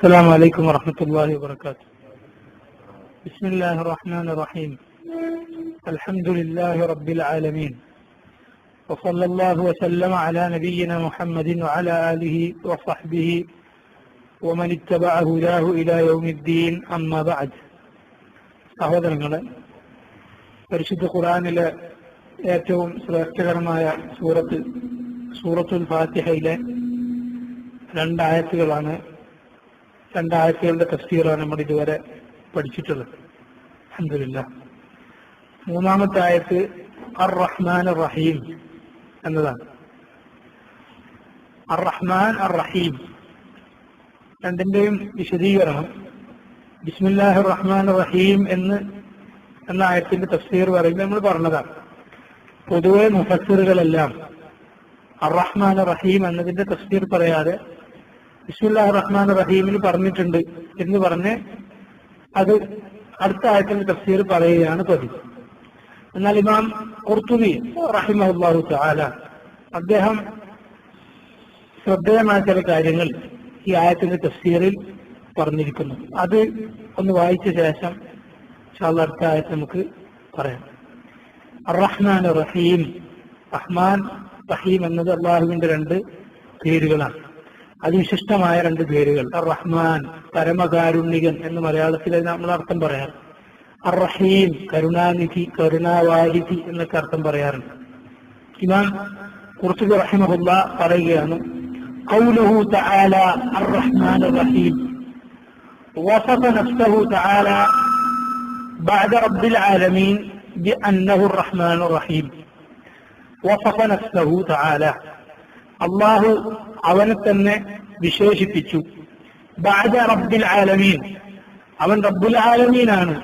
السلام عليكم ورحمة الله وبركاته. بسم الله الرحمن الرحيم. الحمد لله رب العالمين، وصلى الله وسلم على نبينا محمد وعلى آله وصحبه ومن اتبع هداه إلى يوم الدين. أما بعد. സഹോദരങ്ങളെ, പരിശുദ്ധ ഖുർആനിലെ ഏറ്റവും ശ്രേഷ്ഠകരമായ സൂറത്തുൽ ഫാത്തിഹയിലെ രണ്ടായത്തുകളാണ്. രണ്ടായത്തുകളുടെ തഫ്സീറാണ് നമ്മൾ ഇതുവരെ പഠിച്ചിട്ടുള്ളത്. അൽഹംദുലില്ലാഹ്. മൂന്നാമത്തെ ആയത്ത് അർ റഹ്മാൻ അർ റഹീം എന്നതാണ്. അർ റഹ്മാൻ അർ റഹീം രണ്ടിന്റെയും വിശദീകരണം ബിസ്മില്ലാഹിർ റഹ്മാനിർ റഹീം എന്ന ആയത്തിന്റെ തഫ്സീർ പറയുമ്പോൾ നമ്മൾ പറഞ്ഞതാണ്. പൊതുവെ മുഫസ്സിറുകളെല്ലാം അർ റഹ്മാൻ റഹീം എന്നതിന്റെ തഫ്സീർ പറയാതെ ബിസ്മില്ലാഹിർ റഹ്മാനിർ റഹീമിൽ പറഞ്ഞിട്ടുണ്ട് എന്ന് പറഞ്ഞ് അത് അടുത്ത ആയത്തിന്റെ തഫ്സീർ പറയുകയാണ് പതിവ്. എന്നാൽ ഇമാം ഖുർത്തുബി റഹിമഹുല്ലാഹു തആല അദ്ദേഹം ശ്രദ്ധേയമായ ചില കാര്യങ്ങൾ ഈ ആയത്തിന്റെ തഫ്സീറിൽ പറഞ്ഞിരിക്കുന്നു. അത് ഒന്ന് വായിച്ച ശേഷം ഇൻഷാ അല്ലാഹ് അടുത്ത ആയത്ത് നമുക്ക് പറയാം. അർ റഹ്മാൻ റഹീം, റഹ്മാൻ റഹീം എന്നത് അള്ളാഹുവിന്റെ രണ്ട് പേരുകളാണ്. അതിവിശിഷ്ടമായ രണ്ട് പേരുകൾ. അർ റഹ്മാൻ പരമകാരുണ്യകൻ എന്ന് മലയാളത്തിൽ നമ്മൾ അർത്ഥം പറയാറ്. അർ റഹീം കരുണാനിധി, കരുണാവാരിധി എന്നൊക്കെ അർത്ഥം പറയാറുണ്ട്. ഇമാം ഖുർത്തുബി റഹിമഹുല്ലാഹ് പറയുകയാണ്, ഖൗലുഹു തആല അർ റഹ്മാൻ റഹീം വസഫ നഫ്സഹു തആല ബഅദ റബ്ബിൽ ആലമീൻ ബിഅന്നഹു അർ റഹ്മാൻ റഹീം. വസഫ നഫ്സഹു തആല, അല്ലാഹു അവനെ തന്നെ വിശേഷിപ്പിച്ചു. ബഅദ റബ്ബിൽ ആലമീൻ, അവൻ റബ്ബുൽ ആലമീനാണ്,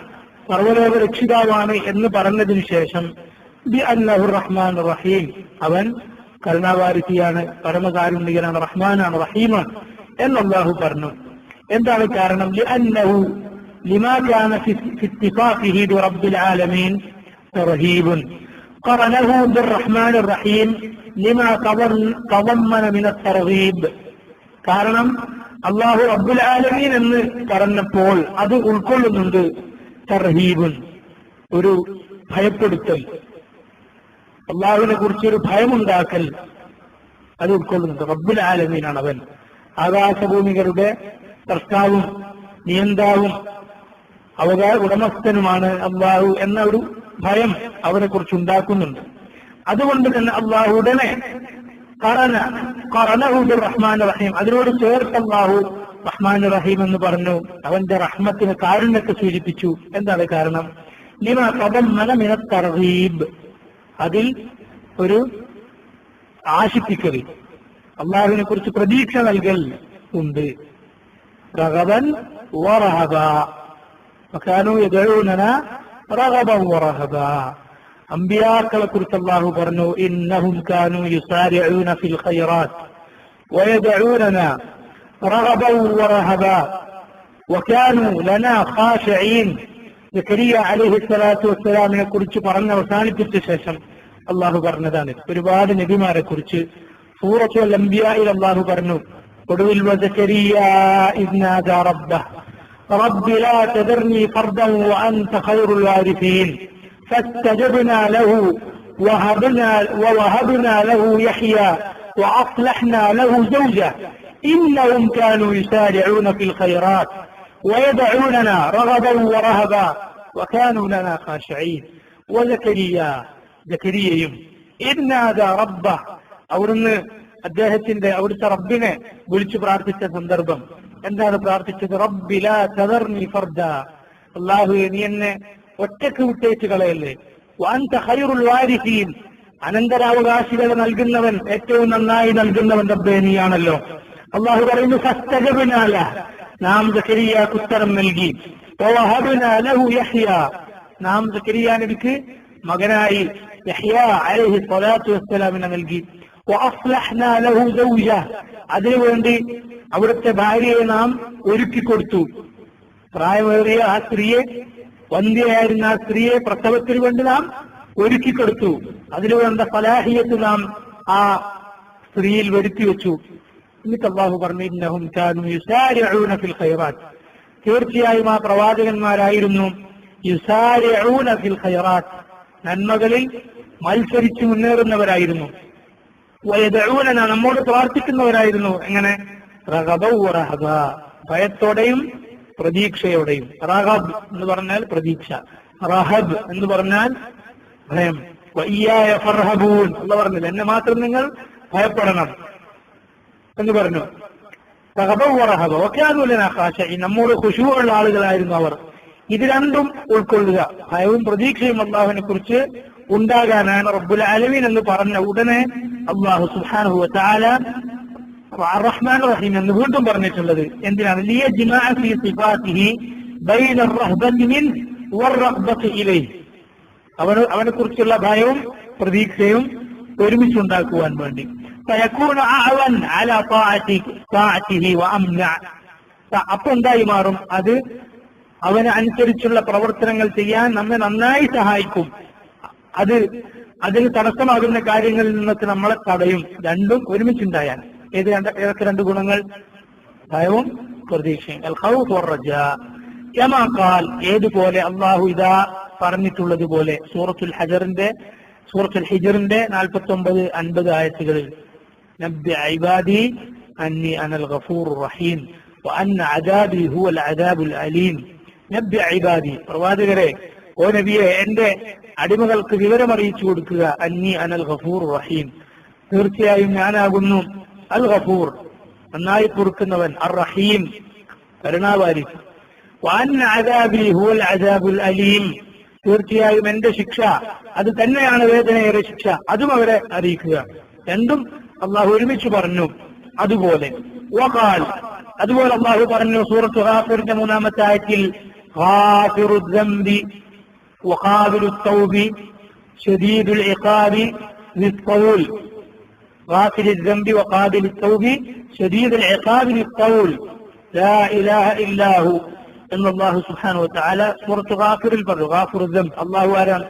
സർവ്വലോക രക്ഷിതാവാണ് എന്ന് പറഞ്ഞതിന് ശേഷം ബിഅന്നഹു റഹ്മാൻ റഹീം, അവൻ കരുണാവാരിധിയാണ്, പരമകാരുണ്യകനാണ്, റഹ്മാനാണ്, റഹീമാണ് എന്ന് അല്ലാഹു പറഞ്ഞു. എന്താണ് കാരണം? ലിഅന്നഹു ലിമാ കാന ഫി ഇത്തിഫാഖിഹി ബിറബ്ബിൽ ആലമീൻ തർഹീബുൻ ഖറനഹു ബിർറഹ്മാനിർ റഹീം ലിമാ തളമ്മന മിന തർഹീബ്. കാരണം അല്ലാഹു റബ്ബുൽ ആലമീൻ എന്ന് പറഞ്ഞപ്പോൾ അത് ഉൾക്കൊള്ളുന്നുണ്ട് തർഹീബുൻ, ഒരു ഭയപ്പെടുത്തൽ, അള്ളാഹുവിനെ കുറിച്ചൊരു ഭയമുണ്ടാക്കൽ, അത് ഉൾക്കൊള്ളുന്നുണ്ട്. റബ്ബുൽ ആലമീനാണ് അവൻ, ആകാശഭൂമികളുടെ സൃഷ്ടാവും നിയന്താവും ഉടമസ്ഥനുമാണ് അള്ളാഹു എന്ന ഒരു ഭയം അവനെ കുറിച്ച് ഉണ്ടാക്കുന്നുണ്ട്. അതുകൊണ്ട് തന്നെ അള്ളാഹു ഉടനെ ഖറനഹു ബിർറഹ്മാൻ റഹീം, അതിനോട് ചേർത്ത് അള്ളാഹു റഹ്മാൻ റഹീം എന്ന് പറഞ്ഞു. അവന്റെ റഹ്മത്തിന് കാരുണ്യത്തെ സൂചിപ്പിച്ചു. എന്താണ് കാരണം? ലിമാ തളമ്മന മിന തർഹീബ്, അതിൽ ഒരു ആശിപ്പിക്കൽ, അള്ളാഹുവിനെ കുറിച്ച് പ്രതീക്ഷ നൽകൽ ഉണ്ട്. റഗബൻ വറഹബ വകാനൂ യദഊനനാ റഗബൻ വറഹബ. അംബിയാക്കളെ കുറിച്ച് അല്ലാഹു പറഞ്ഞു, ഇന്നഹും കാനൂ യുസാരിഊന ഫിൽ ഖൈറാത്ത് വയദഊനനാ റഗബൻ വറഹബ വകാനൂ ലനാ ഖാശഈൻ. സക്കരിയ അലൈഹി സ്വലാത്തു വസ്സലാമിനെ കുറിച്ച് പറഞ്ഞ് അവസാനിപ്പിച്ച ശേഷം അള്ളാഹു പറഞ്ഞതാണ്. ഒരുപാട് നബിമാരെ കുറിച്ച് സൂറത്തുൽ അംബിയായിൽ അള്ളാഹു പറഞ്ഞു. ഒടുവിൽ വസക്കരിയ ഇദ് നാദാ റബ്ബഹ് റബ്ബി ലാ തദർനി ഫർദൻ വഅൻത ഖൈറുൽ വാരിസീൻ ഫസ്തജബ്നാ ലഹു വവഹബ്നാ ലഹു യഹ്യ വഅസ്ലഹ്നാ ലഹു സൗജഹ ഇന്നഹും കാനൂ യുസാരിഊന ഫിൽ ഖൈറാത്ത് വയദഊനനാ റഗബൻ വറഹബ വകാനൂ ലനാ ഖാശഈൻ. സക്കരിയയും ഇദ് നാദാ റബ്ബഹ്, അവിടുന്ന് അവിടുത്തെ റബ്ബിനെ വിളിച്ചു പ്രാർത്ഥിച്ച സന്ദർഭം. എന്താണ് പ്രാർത്ഥിച്ചത്? റബ്ബി ലാ തദർനി ഫർദ, അല്ലാഹുവേ നീ എന്നെ ഒറ്റക്ക് വിട്ടേച്ച് കളയല്ലേ. വഅൻത ഖൈറുൽ വാരിസീൻ, അനന്തരാവകാശികളെ നൽകുന്നവൻ, ഏറ്റവും നന്നായി നൽകുന്നവൻ റബ്ബേ നീയാണല്ലോ. അല്ലാഹു പറയുന്നു, ഫസ്തജബ്നാ ലഹു, നാം സക്കരിയാക്ക് ഉത്തരം നൽകി. വവഹബ്നാ ലഹു യഹ്യ, നാം സക്കരിയ നബിക്ക് മകനായി യഹ്യ അലൈഹി സ്വലാത്തു വസ്സലാമിനെ നൽകി. വഅസ്ലഹ്നാ ലഹു സൗജഹ, അതിനുവേണ്ടി അവിടുത്തെ ഭാര്യയെ നാം ഒരുക്കിക്കൊടുത്തു. പ്രായമേറിയ ആ സ്ത്രീയെ, വന്ധ്യയായിരുന്ന ആ സ്ത്രീയെ പ്രസവത്തിന് വേണ്ടി നാം ഒരുക്കിക്കൊടുത്തു. അതിനുവേണ്ട ഫലാഹിയത്ത് നാം ആ സ്ത്രീയിൽ വരുത്തിവെച്ചു. എന്നിട്ട് അല്ലാഹു പറഞ്ഞു ഇന്നഹും കാനൂ യുസാരിഊന ഫിൽ ഖൈറാത്ത്, തീർച്ചയായും ആ പ്രവാചകന്മാരായിരുന്നു യുസാരിഊന ഫിൽ ഖൈറാത്ത്, നന്മകളിൽ മത്സരിച്ച് മുന്നേറുന്നവരായിരുന്നു. വയദഊനന, നമ്മോട് പ്രാർത്ഥിക്കുന്നവരായിരുന്നു. എങ്ങനെ? റഗബ വറഹബ, ഭയത്തോടെയും പ്രതീക്ഷയോടെയും. റഗബ് എന്ന് പറഞ്ഞാൽ പ്രതീക്ഷ, റഹബ് എന്ന് പറഞ്ഞാൽ ഭയം. വഇയ്യായ ഫർഹബൂൻ, അല്ലാഹു പറഞ്ഞില്ല എന്നെ മാത്രം നിങ്ങൾ ഭയപ്പെടണം എന്ന് പറഞ്ഞു. റഗബ വറഹബ വകാനൂ ലനാ ഖാശഈൻ, നമ്മോട് ഖുശൂഉള്ള ആളുകളായിരുന്നു അവർ. ഇത് രണ്ടും ഉൾക്കൊള്ളുക, ഭയവും പ്രതീക്ഷയും അല്ലാഹുവിനെ കുറിച്ച് ഉണ്ടാകാനാണ് റബ്ബുൽ ആലമീൻ എന്ന് പറഞ്ഞ ഉടനെ അല്ലാഹു സുബ്ഹാനഹു വ തആല റഹ്മാൻ റഹീം എന്ന് വീണ്ടും പറഞ്ഞിട്ടുള്ളത് എന്തിനാണ്? ലിയജ്മഅ ഫീ സിഫാതിഹി ബൈന അർറഹ്ബതി മിൻ വറഗ്ബതി ഇലൈഹി, അവനെ കുറിച്ചുള്ള ഭയവും പ്രതീക്ഷയും ഒരുമിച്ചുണ്ടാക്കുവാൻ വേണ്ടി. ഫയകൂന അഅവൻ അലാ ത്വാഅതിഹി വഅംന, അപ്പൊ എന്തായി മാറും? അത് അവനെ അനുസരിച്ചുള്ള പ്രവർത്തനങ്ങൾ ചെയ്യാൻ നമ്മെ നന്നായി സഹായിക്കും. അതിന് തടസ്സമാകുന്ന കാര്യങ്ങളിൽ നിന്നൊക്കെ നമ്മളെ തടയും. രണ്ടും ഒരുമിച്ചുണ്ടായാൽ ഏതൊക്കെ രണ്ട് ഗുണങ്ങൾ? ഭയവും പ്രതീക്ഷയും. അൽ ഖൗഫ് വറജാ കമാ ഖാൽ, ഏതുപോലെ അല്ലാഹു ഇദാ പറഞ്ഞിട്ടുള്ളതുപോലെ സൂറത്തുൽ ഹിജ്റിന്റെ 49-50 ആയത്തുകളിൽ നബ്ബി ഇബാദി അന്നി അനൽ ഗഫൂറുർ റഹീം വഅന്ന അദാബി ഹുവൽ അദാബുൽ അലീം. നബ്ബി ഇബാദി, പ്രവാചകരെ, ഓ നബിയെ, എന്റെ അടിമകൾക്ക് വിവരമറിയിച്ചു കൊടുക്കുക. അന്നി അനൽ ഗഫൂറുർ റഹീം, തീർച്ചയായും ഞാനാകുന്നു അൽ ഗഫൂർ, നന്നായി പൊറുക്കുന്നവൻ, അർ റഹീം, കരുണാവാരി. വഅന്ന അദാബി ഹുവൽ അദാബുൽ അലീം, തീർച്ചയായും എന്റെ ശിക്ഷ അത് തന്നെയാണ് വേദനയേറെ ശിക്ഷ, അതും അവരെ അറിയിക്കുക. രണ്ടും അള്ളാഹു ഒരുമിച്ച് പറഞ്ഞു. അതുപോലെ വഖാൽ, അതുപോലെ അള്ളാഹു പറഞ്ഞു സൂറത്ത് ഗാഫിറിന്റെ 3-ാമത്തെ ആയത്തിൽ ഗാഫിറു ദംബി വഖാബിലു തൗബി ശദീദുൽ ഇഖാബി ലിസ്ഖൗൽ. غافر الذنب وقابل التوب شديد العقاب للطول لا إله إلا هو. എന്ന് അല്ലാഹു സുബ്ഹാനഹു വ തആല സൂറത്ത് ഗാഫിറിൽ പറഞ്ഞു. ഗാഫിറു ദംബ്, അല്ലാഹു ആരാണ്?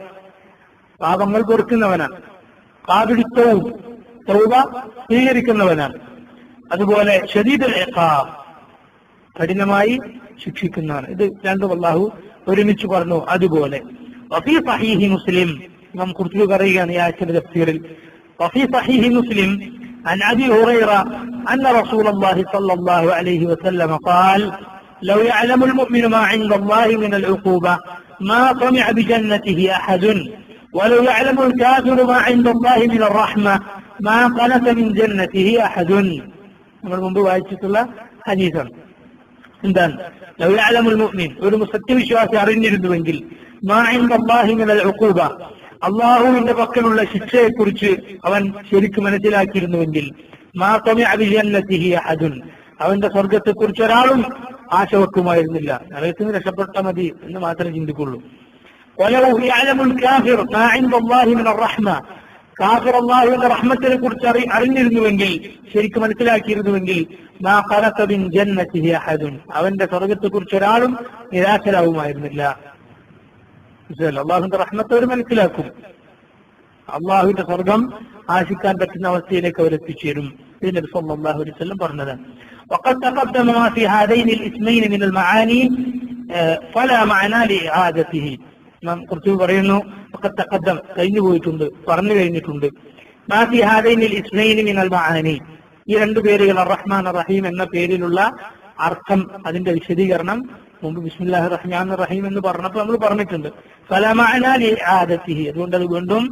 പാപങ്ങൾ പൊറുക്കുന്നവനാണ്. ഖാബിലു തൗബ്, തൗബ സ്വീകരിക്കുന്നവനാണ്. അതുപോലെ ശദീദുൽ ഇഖാബ്, കഠിനമായി ശിക്ഷിക്കുന്നവനാണ്. ഇത് രണ്ടും അല്ലാഹു ഒരുമിച്ച് പറഞ്ഞു. അതുപോലെ വഫീ സഹീഹി മുസ്ലിം, നാം ഖുർആനിൽ പറയുകയാണ് ഈ ആയത്തിന്റെ തഫ്സീറിൽ, وفي صحيح مسلم عن أبي هريرة أن رسول الله صلى الله عليه وسلم قال لو يعلم المؤمن ما عند الله من العقوبة ما طمع بجنته أحد ولو يعلم الكافر ما عند الله من الرحمة ما قنط من جنته أحد. നമ്മൾ മുമ്പ് വായിച്ചിട്ടുള്ള ഹദീസാണ്. എന്താണ്? ലൗ യഅലമുൽ മുഅ്മിൻ, ഒരു സത്യവിശ്വാസി അറിഞ്ഞിരുന്നുവെങ്കിൽ, മാ ഇൻദല്ലാഹി മിനൽ ഉഖൂബ, അള്ളാഹുവിന്റെ പക്കലുള്ള ശിക്ഷയെക്കുറിച്ച് അവൻ ശരിക്കും മനസ്സിലാക്കിയിരുന്നുവെങ്കിൽ, മാ തമിഅ ബിജന്നതിഹി അഹദുൻ, അവന്റെ സ്വർഗത്തെക്കുറിച്ച് ഒരാളും ആശ വെക്കുമായിരുന്നില്ല. നരകത്തിൽ രക്ഷപ്പെട്ടാൽ മതി എന്ന് മാത്രമേ ചിന്തിക്കുള്ളൂ. വലൗ യഅലമുൽ കാഫിർ മാ ഇൻദല്ലാഹി മിനർ റഹ്മ, കാഫിർ അള്ളാഹുവിന്റെ റഹ്മത്തിനെ കുറിച്ച് അറിഞ്ഞിരുന്നുവെങ്കിൽ, ശരിക്കും മനസ്സിലാക്കിയിരുന്നുവെങ്കിൽ, മാ ഖനത മിൻ ജന്നതിഹി അഹദുൻ, അവന്റെ സ്വർഗത്തെക്കുറിച്ച് ഒരാളും നിരാശരാവുമായിരുന്നില്ല. അള്ളാഹുവിന്റെ റഹ്മത്ത് അവർ മനസ്സിലാക്കും. അള്ളാഹുവിന്റെ സ്വർഗം ആശിക്കാൻ പറ്റുന്ന അവസ്ഥയിലേക്ക് അവർ എത്തിച്ചേരും. നബി സല്ലല്ലാഹു അലൈഹി വസല്ലം പറഞ്ഞതാണ്. وقد تقدم ما في هذين الاسمين من المعاني فلا معنى لإعادته. നാം കുറച്ച് പറയുന്നു وقد تقدم, കഴിഞ്ഞു പോയിട്ടുണ്ട്, പറഞ്ഞു കഴിഞ്ഞിട്ടുണ്ട്. ما في هذين الاسمين من المعاني, ഈ രണ്ടു പേരുകൾ അർ-റഹ്മാൻ അർ-റഹീം എന്ന പേരിലുള്ള അർത്ഥം, അതിന്റെ വിശദീകരണം മുമ്പ് ബിസ്മില്ലാഹിർ റഹ്മാനിർ റഹീം എന്ന് പറഞ്ഞപ്പോൾ നമ്മൾ പറഞ്ഞിട്ടുണ്ട്. ഫലാ മഅനാ ലിആദതിഹി, അതുകൊണ്ട് അത് വീണ്ടും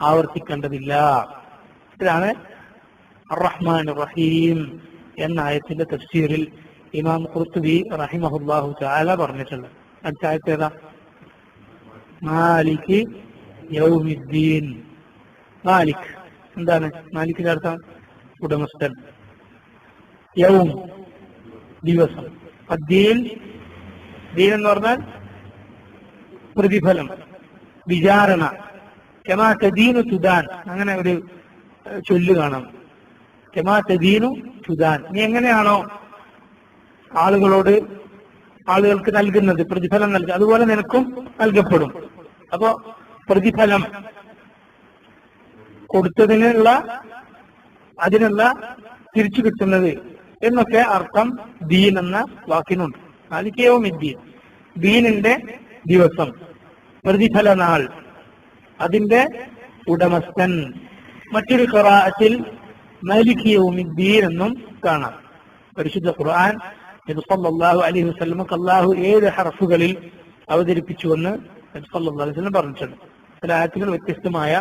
ആവർത്തിക്കേണ്ടതില്ല. ഇതാണ് അർ-റഹ്മാനിർ റഹീം എന്ന ആയത്തിന്റെ തഫ്സീറിൽ ഇമാം ഖുർത്തുബി റഹിമഹുല്ലാഹു തആല പറഞ്ഞിട്ടുണ്ട്. അടുത്ത ആയത്ത് ഏതാ? മാലിക് യൗമിദ്ദീൻ. മാലിക് എന്താണ്? മാലിക്കിന്റെ അർത്ഥം ഉടമസ്ഥൻ, യൗം ദിവസം, അദ്ദീൻ, ദീൻ എന്ന് പറഞ്ഞാൽ പ്രതിഫലം, വിചാരണ. കമാ തദീനു തുദാൻ, അങ്ങനെ ഒരു ചൊല്ല് കാണാം. കമാ തദീനു തുദാൻ, നീ എങ്ങനെയാണോ ആളുകൾക്ക് നൽകുന്നത്, പ്രതിഫലം നൽകുക, അതുപോലെ നിനക്കും നൽകപ്പെടും. അപ്പോ പ്രതിഫലം കൊടുത്തതിനുള്ള അതിനുള്ള തിരിച്ചു കിട്ടുന്നത് എന്നൊക്കെ അർത്ഥം ദീൻ എന്ന വാക്കിനുണ്ട്. മാലിക് യൗമിദ്ദീൻ, ദീനിന്റെ ദിവസം, പ്രതിഫല നാൾ, അതിന്റെ ഉടമസ്ഥൻ. മറ്റൊരു ഖിറാഅത്തിൽ മാലിക് യൗമിദ്ദീൻ എന്നും കാണാം. പരിശുദ്ധ ഖുർആൻ നബി സല്ലല്ലാഹു അലൈഹി വസല്ലമക്ക് അല്ലാഹു 7 ഹർഫുകളിൽ അവതരിപ്പിച്ചുവെന്ന് നബി സല്ലല്ലാഹു അലൈഹി വസല്ലം പറഞ്ഞിട്ടുണ്ട്. ചില ആയത്തുകൾ വ്യത്യസ്തമായ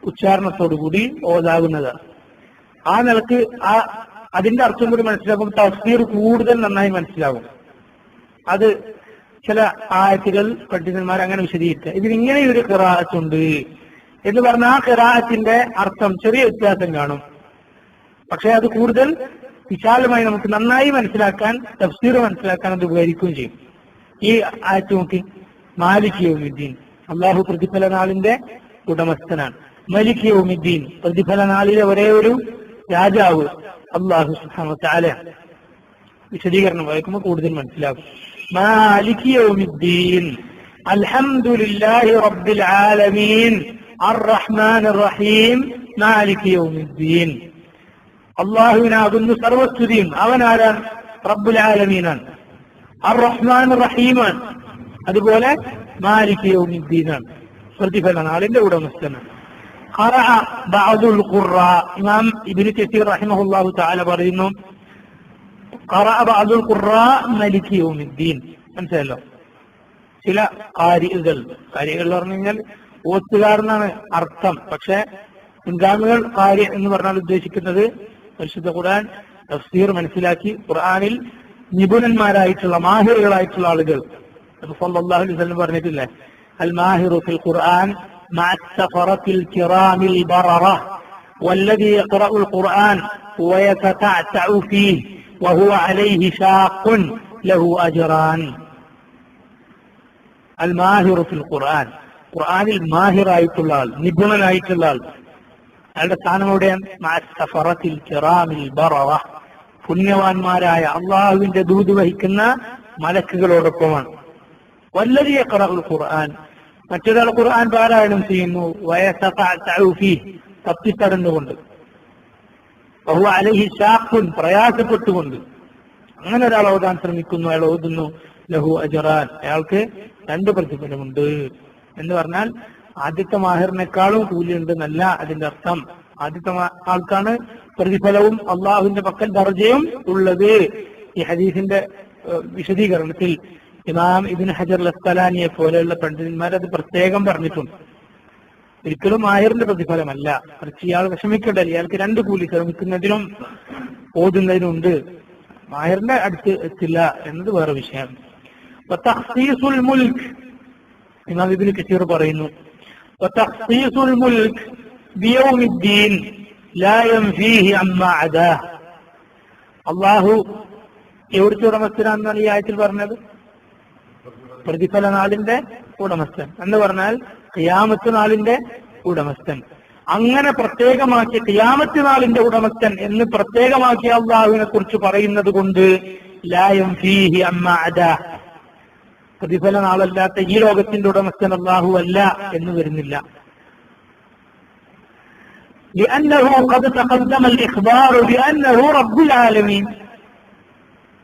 ഉച്ചാരണത്തോടുകൂടി ഓതാകുന്നത്. ആ നിലക്ക് അതിന്റെ അർത്ഥം കൂടി മനസ്സിലാക്കുമ്പോൾ തഫ്സീർ കൂടുതൽ നന്നായി മനസ്സിലാകും. അത് ചില ആയത്തുകൾ പണ്ഡിതന്മാർ അങ്ങനെ വിശദീകരിക്കുക. ഇതിനിങ്ങനെ ഒരു ഖിറാഅത്തുണ്ട് എന്ന് പറഞ്ഞാൽ ആ ഖിറാഅത്തിന്റെ അർത്ഥം ചെറിയ വ്യത്യാസം കാണും. പക്ഷെ അത് കൂടുതൽ വിശാലമായി നമുക്ക് നന്നായി മനസ്സിലാക്കാൻ, തഫ്സീർ മനസ്സിലാക്കാൻ അത് ഉപകരിക്കുകയും ചെയ്യും. ഈ ആയത്ത് നോക്കി, മാലിക് യൗമിദ്ദീൻ, അള്ളാഹു പ്രതിഫല നാളിന്റെ ഉടമസ്ഥനാണ്. മലിക് യൗമിദ്ദീൻ, പ്രതിഫല നാളിലെ ഒരേ ഒരു രാജാവ് അള്ളാഹു സുബ്ഹാനഹു വ തആല. വിശദീകരണം വായിക്കുമ്പോൾ കൂടുതൽ മനസ്സിലാകും. മാലിക് യൗമിദ്ദീൻ, അൽഹംദുലില്ലാഹി റബ്ബിൽ ആലമീൻ, അർറഹ്മാനിർ റഹീം, മാലിക് യൗമിദ്ദീൻ. അള്ളാഹുവിനാകുന്നു സർവസ്തുതിയും. അവനാരാണ്? റബ്ബുൽ ആലമീനാണ്, അർറഹ്മാൻ റഹീമാണ്, അതുപോലെ മാലിക് യൗമിദ്ദീനാണ്, പ്രതിഫല നാളിന്റെ ഉടമസ്ഥനാണ്. ഖറഅ ബഅദുൽ ഖുറാ, ഇമാം ഇബ്നു കസീർ റഹിമഹുല്ലാഹു തആല പറയുന്നു, ഖറഅ ബഅദുൽ ഖുറാ മാലിക് യൗമിദ്ദീൻ. മനസ്സിലല്ലോ, ചില ഖാരികൾ എന്ന് പറഞ്ഞു കഴിഞ്ഞാൽ ഓത്തുകാരനാണ് അർത്ഥം. പക്ഷെ മുൻഗാമികൾ ഖാരി എന്ന് പറഞ്ഞാൽ ഉദ്ദേശിക്കുന്നത് പരിശുദ്ധ ഖുർആൻ തഫ്സീർ മനസ്സിലാക്കി ഖുർആനിൽ നിപുണന്മാരായിട്ടുള്ള മാഹിറുകളായിട്ടുള്ള ആളുകൾ. സല്ലല്ലാഹു അലൈഹി വസല്ലം പറഞ്ഞിട്ടില്ലേ, അൽ മാഹിറു ഫിൽ ഖുർആൻ മഅ സഫറത്തിൽ കിറാമിൽ ബററ വല്ലദി യഖറഉൽ ഖുർആൻ വയതതഅതഉ ഫീഹി വഹുവ അലൈഹി ഷാഖുൻ ലഹു അജ്റാൻ. അൽ മാഹിറു ഫിൽ ഖുർആൻ, ഖുർആനിൽ മാഹിറായിട്ടുള്ള ആൾ, നിപുണനായിട്ടുള്ള ആൾ. അയാളുടെ സ്ഥാനം എവിടെയാണ്? മഅ സഫറത്തിൽ കിറാമിൽ ബററ, പുണ്യവാന്മാരായ അള്ളാഹുവിന്റെ ദൂത് വഹിക്കുന്ന മലക്കുകളോടൊപ്പമാണ്. വല്ലദി യഖറഉൽ ഖുർആൻ, മറ്റൊരാൾ ഖുർആൻ പാരായണം ചെയ്യുന്നു, വയതതഅതഉ ഫീഹി, തപ്പിത്തടന്നുകൊണ്ട്, വഹുവ അലൈഹി ഷാഖുൻ, പ്രയാസപ്പെട്ടുകൊണ്ട്. അങ്ങനെ ഒരാൾ ഓതാൻ ശ്രമിക്കുന്നു, അയാൾ ഓതുന്നു, ലഹു അജ്റാൻ, അയാൾക്ക് 2 പ്രതിഫലമുണ്ട് എന്ന് പറഞ്ഞാൽ ആദ്യത്തെ മാഹിറിനേക്കാളും കൂലിയുണ്ട് എന്നല്ല അതിന്റെ അർത്ഥം. ആദ്യത്തെ ആൾക്കാണ് പ്രതിഫലവും അള്ളാഹുവിന്റെ പക്കൽ ദർജയും ഉള്ളത്. ഈ ഹദീസിന്റെ വിശദീകരണത്തിൽ ഇമാം ഇബ്നു ഹജർ അസ്ഖലാനിയെ പോലെയുള്ള പണ്ഡിതന്മാർ അത് പ്രത്യേകം പറഞ്ഞിട്ടുണ്ട്. ഒരിക്കലും മാഹിറിന്റെ പ്രതിഫലമല്ല, മറിച്ച് ഇയാൾ വിഷമിക്കണ്ടല്ല, ഇയാൾക്ക് 2 കൂലി, ശ്രമിക്കുന്നതിനും ഓതുന്നതിനുണ്ട്. മാഹിറിന്റെ അടുത്ത് എത്തില്ല എന്നത് വേറെ വിഷയം. തഖ്സീസുൽ മുൽക്ക്, ഇമാം ഇബ്നു കസീർ പറയുന്നു, വതഖ്സീസുൽ മുൽക്ക് ബിയൗമിദ്ദീൻ ലാ യൻഫീഹി അമ്മാ അദാഹ്. അല്ലാഹു എവിടുത്തെ ഉടമസ്ഥനാണെന്നാണ് ഈ ആയത്തിൽ പറഞ്ഞത്? പ്രതിഫല നാളിന്റെ ഉടമസ്ഥൻ എന്ന് പറഞ്ഞാൽ ഖിയാമത്ത് നാളിന്റെ ഉടമസ്ഥൻ. അങ്ങനെ പ്രത്യേകമാക്കിയ ഖിയാമത്ത് നാളിന്റെ ഉടമസ്ഥൻ എന്ന് പ്രത്യേകമാക്കിയ അള്ളാഹുവിനെ കുറിച്ച് പറയുന്നത് കൊണ്ട് ലാ യൻഫീഹി അമ്മാ അദാഹ്, പ്രതിഫല നാളല്ലാത്ത ഈ ലോകത്തിന്റെ ഉടമസ്ഥൻ അല്ലാഹു അല്ല എന്ന് വരുന്നില്ല. لأنه قد تقدم الإخبار بأنه رب العالمين.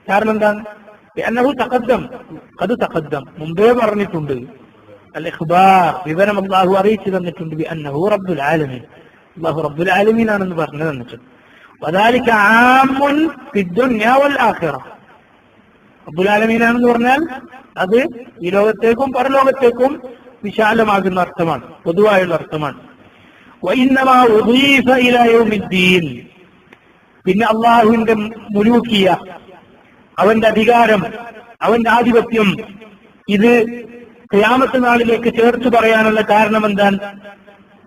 കാരണം എന്താണ്? لأنه تقدم, قد تقدم, മുമ്പേ പറഞ്ഞിട്ടുണ്ട്. الإخبار, വിവരം അല്ലാഹു അറിയിച്ചു തന്നിട്ടുണ്ട്. بأنه رب العالمين, അല്ലാഹു റബ്ബുൽ ആലമീൻ ആണെന്ന് പറഞ്ഞു തന്നിട്ടുണ്ട്. وذلك عام في الدنيا والآخرة. റബ്ബുൽ ആലമീൻ ആണെന്ന് പറഞ്ഞാൽ അത് ഈ ലോകത്തേക്കും പരലോകത്തേക്കും വിശാലമാകുന്ന അർത്ഥമാണ്, പൊതുവായുള്ള അർത്ഥമാണ്. وإنما أضيف إلى يوم الدين, പിന്നെ അള്ളാഹുവിന്റെ മുലൂക്കിയ, അവന്റെ അധികാരം, അവന്റെ ആധിപത്യം, ഇത് ഖിയാമത്ത് നാളിലേക്ക് ചേർത്ത് പറയാനുള്ള കാരണം എന്താണ്?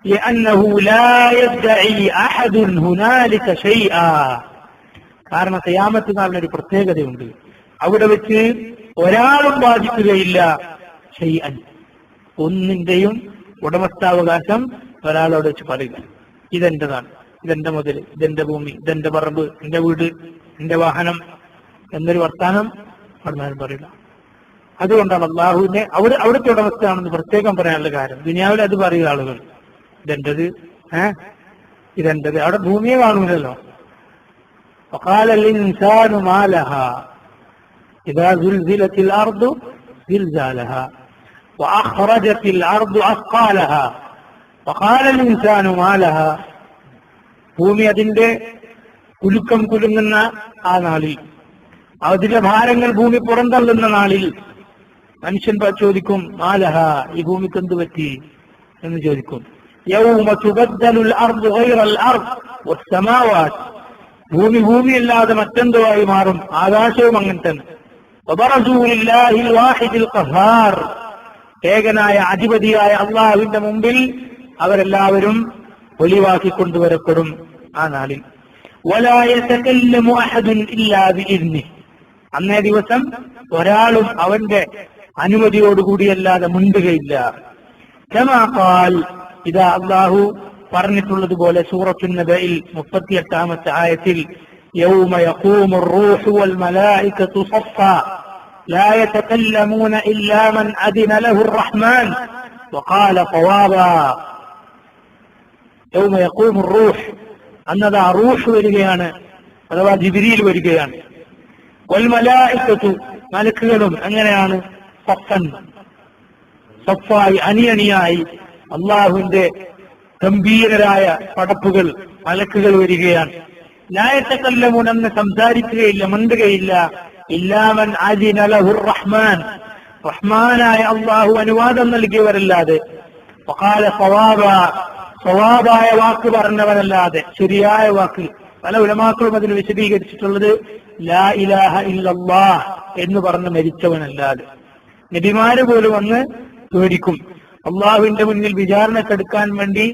لأنه لا يدعي أحد هنالك شيئا. കാരണം ഖിയാമത്ത് നാളിനൊരു പ്രത്യേകതയുണ്ട്. അവിടെ വെച്ച് ഒരാളും ബാധിക്കുകയില്ല ഷൈഅൻ, ഒന്നിന്റെയും ഉടമസ്ഥാവകാശം ഒരാളോട് വെച്ച് പറയില്ല. ഇതെന്റേതാണ്, ഇതെന്റെ മുതൽ, ഇതെന്റെ ഭൂമി, ഇതെന്റെ പറമ്പ്, എന്റെ വീട്, എന്റെ വാഹനം എന്നൊരു വർത്താനം പറഞ്ഞാലും പറയില്ല. അതുകൊണ്ടാണ് അള്ളാഹുവിനെ അവിടുത്തെ ഉടമസ്ഥയാണെന്ന് പ്രത്യേകം പറയാനുള്ള കാര്യം. ദുനിയാവിൽ അത് പറയുക ആളുകൾ, ഇതെന്റത്, ഇതെന്റത്. അവിടെ ഭൂമിയെ കാണൂലല്ലോ, وقال الإنسان ما لها إذا زلزلت الأرض زلزالها وأخرجت الأرض أثقالها وقال الإنسان ما لها. ഭൂമി അതിന്റെ കുലുക്കം കുലുങ്ങുന്ന ആ നാളിൽ, അതിന്റെ ഭാരങ്ങൾ ഭൂമി പുറന്തള്ളുന്ന നാളിൽ മനുഷ്യൻ ചോദിക്കും, മാലഹ, ഈ ഭൂമിക്ക് എന്ത് പറ്റി എന്ന് ചോദിക്കും. യൗമ തുബദ്ദലുൽ അർദു ഗൈറൽ അർദ് വസ്സമാവാത്, ഭൂമി ഭൂമിയല്ലാതെ മറ്റെന്തോ ആയി മാറും, ആകാശവും അങ്ങനെ തന്നെ. വബറസൂ ലില്ലാഹിൽ വാഹിദിൽ ഖഹാർ, ഏകനായ അധിപതിയായ അല്ലാഹുവിന്റെ മുമ്പിൽ അവരെല്ലാവരും ഒലിവാക്കി കൊണ്ടുവരപ്പെടും ആ നാളിൽ. വലാ യതകല്ലമു അഹദുൻ ഇല്ലാ ബിഇദ്നിഹി, അന്നേ ദിവസം ഒരാളും അവന്റെ അനുമതിയോടുകൂടിയല്ലാതെ മുണ്ടുകയില്ല. കമാ ഖാൽ, ഇതാ അല്ലാഹു പറഞ്ഞിട്ടുള്ളതുപോലെ സൂറത്തുൻ നബയിൽ 38-ാമത്തെ ആയത്തിൽ, യൗമ യഖൂമുർ റൂഹു വൽ മലായികതു സഫ്ഫാ ലാ യതകല്ലമൂന ഇല്ലാ മൻ അദിന ലഹുർ റഹ്മാൻ വഖാല ഖവാബാ. യൗമ യഖൂമുർ റൂഹ്, അന്നതാ റൂഹ് വരികയാണ്, അഥവാ ജിബ്രീൽ വരികയാണ്. വൽ മലായികതു, മലക്കുകളും എങ്ങനെയാണ്? സഫൻ, സഫായി, അണിയണിയായി അള്ളാഹുവിന്റെ ഗംഭീരരായ പടപ്പുകൾ, മലക്കുകൾ വരികയാണ്. ലാ യതകല്ലമൂന, എന്ന് സംസാരിക്കുകയില്ല, മിണ്ടുകയില്ല. ഇല്ലാ മൻ അദിന ലഹുർ റഹ്മാൻ, റഹ്മാനായ അള്ളാഹു അനുവാദം നൽകിയവരല്ലാതെ. വഖാല ഖവാബാ, സവാബായ വാക്ക് പറഞ്ഞവരല്ലാതെ, ശരിയായ വാക്ക്. പല ഉലമാക്കളും അതിന് വിശദീകരിച്ചിട്ടുള്ളത് ലാ ഇലാഹ ഇല്ലല്ലാഹ് എന്ന് പറഞ്ഞ് മരിച്ചവനല്ലാതെ. നബിമാര് പോലും വന്ന് പേടിക്കും. അള്ളാഹുവിന്റെ മുന്നിൽ വിചാരണക്കെടുക്കാൻ വേണ്ടി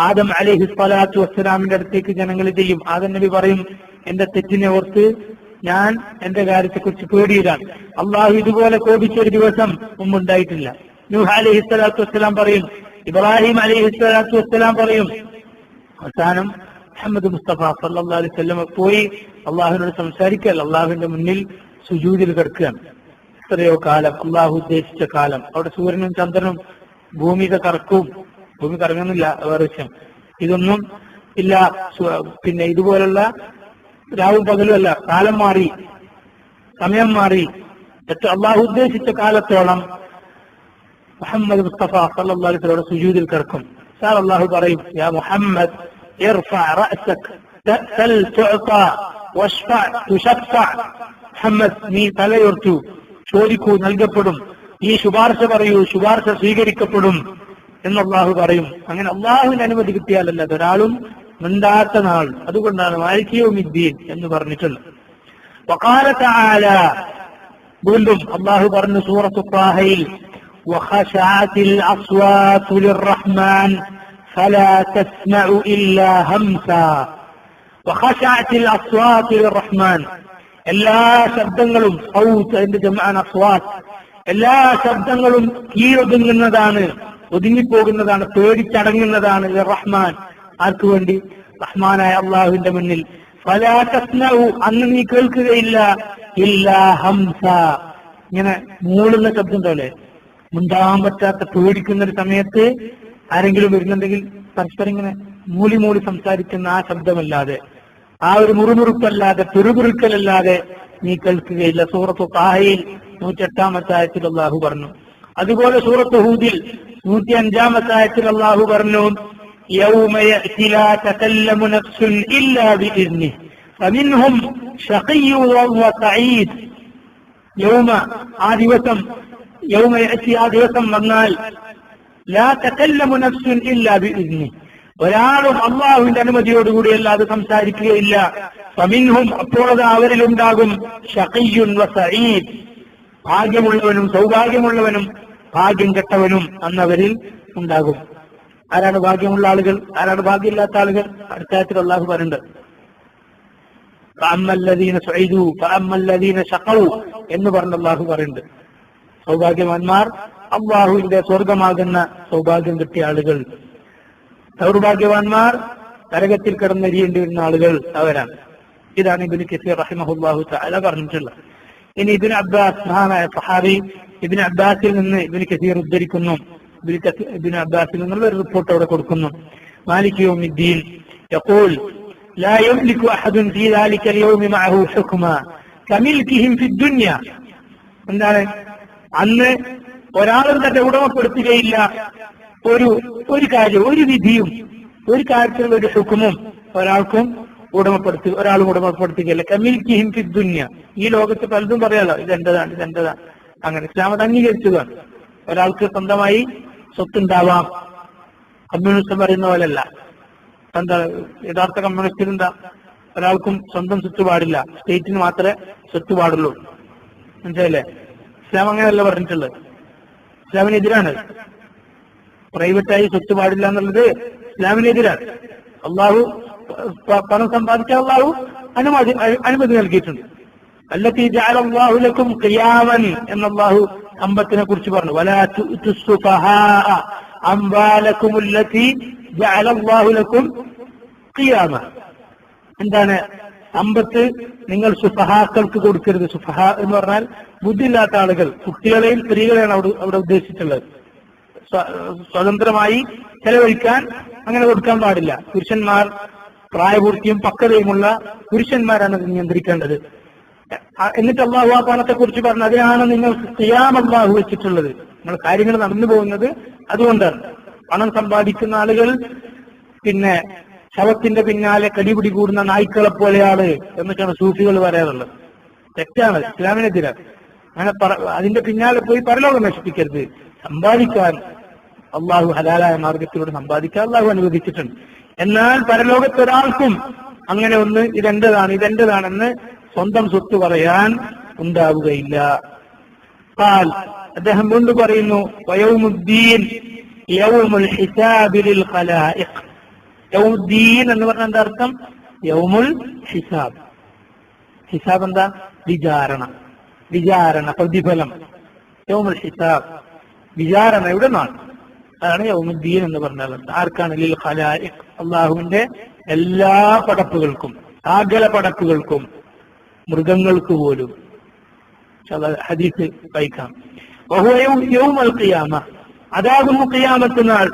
ആദം അലൈഹി സ്വലാത്തു വസ്സലാമിന്റെ അടുത്തേക്ക് ജനങ്ങൾ ചെയ്യും. ആദം നബി പറയും, എന്റെ തെറ്റിനെ ഓർത്ത് ഞാൻ എന്റെ കാര്യത്തെക്കുറിച്ച് പേടിയിലാണ്. അള്ളാഹു ഇതുപോലെ കോപിച്ചൊരു ദിവസം മുമ്പുണ്ടായിട്ടില്ല. നൂഹ് അലൈഹി സ്വലാത്തു വസ്സലാം പറയും, ഇബ്രാഹിം അലൈഹി സ്വലാത്തു വസ്സലാം പറയും. അവസാനം മുഹമ്മദ് മുസ്തഫ സല്ലല്ലാഹു അലൈഹി വസല്ലം പോയി അള്ളാഹുവിനോട് സംസാരിക്കൽ, അള്ളാഹുവിന്റെ മുന്നിൽ സുജൂദിൽ കിടക്കുകയാണ്. എത്രയോ കാലം, അള്ളാഹു ഉദ്ദേശിച്ച കാലം. അവിടെ സൂര്യനും ചന്ദ്രനും ഭൂമിയുടെ കറക്കും, ഭൂമി കറങ്ങുന്നില്ല, വേറെ വിഷയം, ഇതൊന്നും ഇല്ല. പിന്നെ ഇതുപോലുള്ള രാവും പകലും അല്ല, കാലം മാറി, സമയം മാറി. അള്ളാഹു ഉദ്ദേശിച്ച കാലത്തോളം മുഹമ്മദ് മുസ്തഫ സല്ലല്ലാഹു അലൈഹി വസല്ലം സുജൂദിൽ കിടക്കും. സാർ അള്ളാഹു പറയും, യാ മുഹമ്മദ് ഇർഫഅ റഅസക തൽ തുഅത വശ്ഫഅ തുശഫഅ. മുഹമ്മദ്, നീ തലയുയർത്തു, ചോദിക്കൂ, നൽകപ്പെടും. നീ ശുപാർശ പറയൂ, ശുപാർശ സ്വീകരിക്കപ്പെടും എന്ന് അള്ളാഹു പറയും. അങ്ങനെ അള്ളാഹുവിന്റെ അനുമതി കിട്ടിയാലല്ലാതെ ഒരാളും മിണ്ടാത്ത നാൾ. അതുകൊണ്ടാണ് മാലിക് യൗമിദ്ദീൻ എന്ന് പറഞ്ഞിട്ടുള്ളത്. വഖാല തആല, വീണ്ടും അള്ളാഹു പറഞ്ഞു സൂറത്തു ത്വാഹയിൽ, വഖശഅത്തിൽ അസ്വാതു ലിർറഹ്മാൻ ഫലാ തസ്മഉ ഇല്ലാ ഹംസാ. വഖശഅത്തിൽ അസ്വാതു ലിർറഹ്മാൻ, എല്ലാ ശബ്ദങ്ങളും, സൗത്ത് അതിന്റെ ജംആൻ അസ്വാത്ത്, എല്ലാ ശബ്ദങ്ങളും കീഴൊതുങ്ങുന്നതാണ്, ഒതുങ്ങിപ്പോകുന്നതാണ്, പേടിച്ചടങ്ങുന്നതാണ്. റഹ്മാൻ, ആർക്കു വേണ്ടി? റഹ്മാനായ അള്ളാഹുവിന്റെ മുന്നിൽ. ഫലാ തസ്മഉ, അന്ന് നീ കേൾക്കുകയില്ല, ഇല്ലാ ഹംസ, ഇങ്ങനെ മൂളുന്ന ശബ്ദം പോലെ, മുണ്ടാൻ പറ്റാത്ത പേടിക്കുന്ന ഒരു സമയത്ത് ആരെങ്കിലും വരുന്നുണ്ടെങ്കിൽ പരസ്പരം ഇങ്ങനെ മൂളി മൂളി സംസാരിക്കുന്ന ആ ശബ്ദമല്ലാതെ, ആ ഒരു മുറുമുറുപ്പല്ലാതെ, പെറുപിറുക്കലല്ലാതെ നീ കേൾക്കുകയില്ല. സൂറത്തു താഹയിൽ 108-ാമത്തെ ആയത്തിൽ അള്ളാഹു പറഞ്ഞു. അതുപോലെ സൂറത്ത് ഹൂദിൽ 105-ാമത്തെ ആയത്തിൽ അള്ളാഹു പറഞ്ഞു, യൗമ യഅതി ലാ തകല്ലമു നഫ്സുൻ ഇല്ലാ ബിഇദ്നിഹി ഫമിൻഹും ശഖിയ്യുൻ വസഈദ്. യൗമ, ആ ദിവസം, യൗമ യഅതി, ആ ദിവസം വന്നാൽ, ലാ തകല്ലമു നഫ്സുൻ ഇല്ലാ ബിഇദ്നിഹി, ഒരാളും അള്ളാഹുവിന്റെ അനുമതിയോടുകൂടി അല്ലാതെ സംസാരിക്കുകയില്ല. ഫമിൻഹും, അപ്പോൾ അത് അവരിലുണ്ടാകും, ശഖിയ്യുൻ വസഈദ്, ഭാഗ്യമുള്ളവനും സൗഭാഗ്യമുള്ളവനും ഭാഗ്യം കെട്ടവനും അന്നവരിൽ ഉണ്ടാകും. ആരാണ് ഭാഗ്യമുള്ള ആളുകൾ, ആരാണ് ഭാഗ്യമില്ലാത്ത ആളുകൾ? അടുത്ത ആയത്തിൽ അള്ളാഹു പറയുന്നുണ്ട്, ഫഅമ്മല്ലദീന സുഈദു ഫഅമ്മല്ലദീന ശഖൗ എന്ന് പറഞ്ഞ അള്ളാഹു പറയുന്നുണ്ട്. സൗഭാഗ്യവാന്മാർ, അള്ളാഹുവിന്റെ സ്വർഗമാകുന്ന സൗഭാഗ്യം കിട്ടിയ ആളുകൾ. ദൗർഭാഗ്യവാന്മാർ, നരകത്തിൽ കിടന്നെരിയേണ്ടി വരുന്ന ആളുകൾ അവരാണ്. ഇതാണ് ഇബ്നു കസീർ റഹിമഹുല്ലാഹു തആല പറഞ്ഞിട്ടുള്ളത്. ഇനി ഇബ്നു അബ്ബാസ്, മഹാനായ സഹാബി, ഇബ്നു അബ്ബാസിൽ നിന്ന് ഇബ്നു കസീർ ഉദ്ധരിക്കുന്നു. ഇബ്നു അബ്ബാസിൽ നിന്നുള്ള ഒരു റിപ്പോർട്ട് അവിടെ കൊടുക്കുന്നു. മാലിക് യൗമിദ്ദീൻ യഖൂൽ لا يملك أحد في ذلك اليوم معه حكما كملكهم في الدنيا. എന്താണ് അന്ന് ഒരാളും തന്നെ ഉടമപ്പെടുത്തുകയില്ല ഒരു കാര്യം, ഒരു വിധിയും, ഒരു കാര്യത്തിലുള്ള ഒരു ഹുക്കുമും ഒരാളും ഉടമപ്പെടുത്തുകയില്ല. കമിൽക്കിഹിം ഫി ദുനിയ, ഈ ലോകത്ത് പലതും പറയാലോ, ഇതെന്റതാണ്. അങ്ങനെ ഇസ്ലാം അത് അംഗീകരിച്ചതാണ്. ഒരാൾക്ക് സ്വന്തമായി സ്വത്തുണ്ടാവാം. കമ്മ്യൂണിസ്റ്റ് പറയുന്ന പോലെയല്ല. എന്താ യഥാർത്ഥ കമ്മ്യൂണിസ്റ്റിൽ എന്താ, ഒരാൾക്കും സ്വന്തം സ്വത്ത് പാടില്ല, സ്റ്റേറ്റിന് മാത്രമേ സ്വത്ത് പാടുള്ളൂ. മനസ്സിലല്ലേ? ഇസ്ലാം അങ്ങനെയല്ല പറഞ്ഞിട്ടുള്ളത്. ഇസ്ലാമിനെതിരാണ്. പ്രൈവറ്റായി സ്വത്ത് പാടില്ല എന്നുള്ളത് ഇസ്ലാമിനെതിരാണ്. അള്ളാഹു പണം സമ്പാദിക്കാൻ അള്ളാഹു അനുമതി നൽകിയിട്ടുണ്ട്. അല്ലത്തി ജഅല അല്ലാഹു ലക്കും ഖിയാമൻ എന്ന അള്ളാഹു സമ്പത്തിനെ കുറിച്ച് പറഞ്ഞു. വലാ തുഅ്തു സുഫഹാഅ അംവാലക്കും അല്ലത്തി ജഅല അല്ലാഹു ലക്കും ഖിയാമ. എന്താണ് സമ്പത്ത് നിങ്ങൾ സുഫഹാക്കൾക്ക് കൊടുക്കരുത്. സുഫഹ എന്ന് പറഞ്ഞാൽ ബുദ്ധിയില്ലാത്ത ആളുകൾ, കുട്ടികളെയും സ്ത്രീകളെയാണ് അവിടെ ഉദ്ദേശിച്ചിട്ടുള്ളത്. സ്വതന്ത്രമായി ചെലവഴിക്കാൻ അങ്ങനെ കൊടുക്കാൻ പാടില്ല. പുരുഷന്മാർ, പ്രായപൂർത്തിയും പക്വതയുമുള്ള പുരുഷന്മാരാണ് അത് നിയന്ത്രിക്കേണ്ടത്. എന്നിട്ട് അള്ളാഹു ആ പണത്തെ കുറിച്ച് പറഞ്ഞു, അതിനാണ് നിങ്ങൾ ഖിയാം അള്ളാഹു വെച്ചിട്ടുള്ളത്. നിങ്ങൾ കാര്യങ്ങൾ നടന്നു പോകുന്നത് അതുകൊണ്ടാണ്. പണം സമ്പാദിക്കുന്ന ആളുകൾ പിന്നെ ശവത്തിന്റെ പിന്നാലെ കടിപിടി കൂടുന്ന നായ്ക്കളെ പോലെയാണ് എന്നൊക്കെയാണ് സൂഫികൾ പറയാറുള്ളത്. തെറ്റാണ്, ഇസ്ലാമിനെതിരാണ്. അങ്ങനെ അതിന്റെ പിന്നാലെ പോയി പരലോകം നശിപ്പിക്കരുത്. സമ്പാദിക്കാൻ അള്ളാഹു ഹലാലായ മാർഗത്തിലൂടെ സമ്പാദിക്കാൻ അള്ളാഹു അനുവദിച്ചിട്ടുണ്ട്. എന്നാൽ പരലോകത്തൊരാൾക്കും അങ്ങനെ ഒന്ന് ഇതെന്റേതാണെന്ന് സ്വന്തം സ്വത്ത് പറയാൻ ഉണ്ടാവുകയില്ല. അദ്ദേഹം വീണ്ടും പറയുന്നു, വയൗമുദ്ദീൻ യൗമുൽ ഹിസാബി ലിൽ ഖലായിഖ്. യൗമുദ്ദീൻ എന്ന് പറഞ്ഞ എന്താ അർത്ഥം? യൗമുൽ ഹിസാബ്. ഹിസാബ് എന്താ? വിചാരണ, പ്രതിഫലം. യൗമുൽ ഹിസാബ്, വിചാരണ എവിടെ നിന്നാണ്? അതാണ് യൗമുദ്ദീൻ എന്ന് പറഞ്ഞാൽ. ആർക്കാണ്? ലിൽ ഖലായിഖ്, അള്ളാഹുവിന്റെ എല്ലാ പടപ്പുകൾക്കും, സകല പടപ്പുകൾക്കും, മൃഗങ്ങൾക്ക് പോലും. ഹദീസ് വായിക്കാം. യൗമുൽ ഖിയാമ, അതാകുന്നു ഖിയാമത്ത് നാൾ.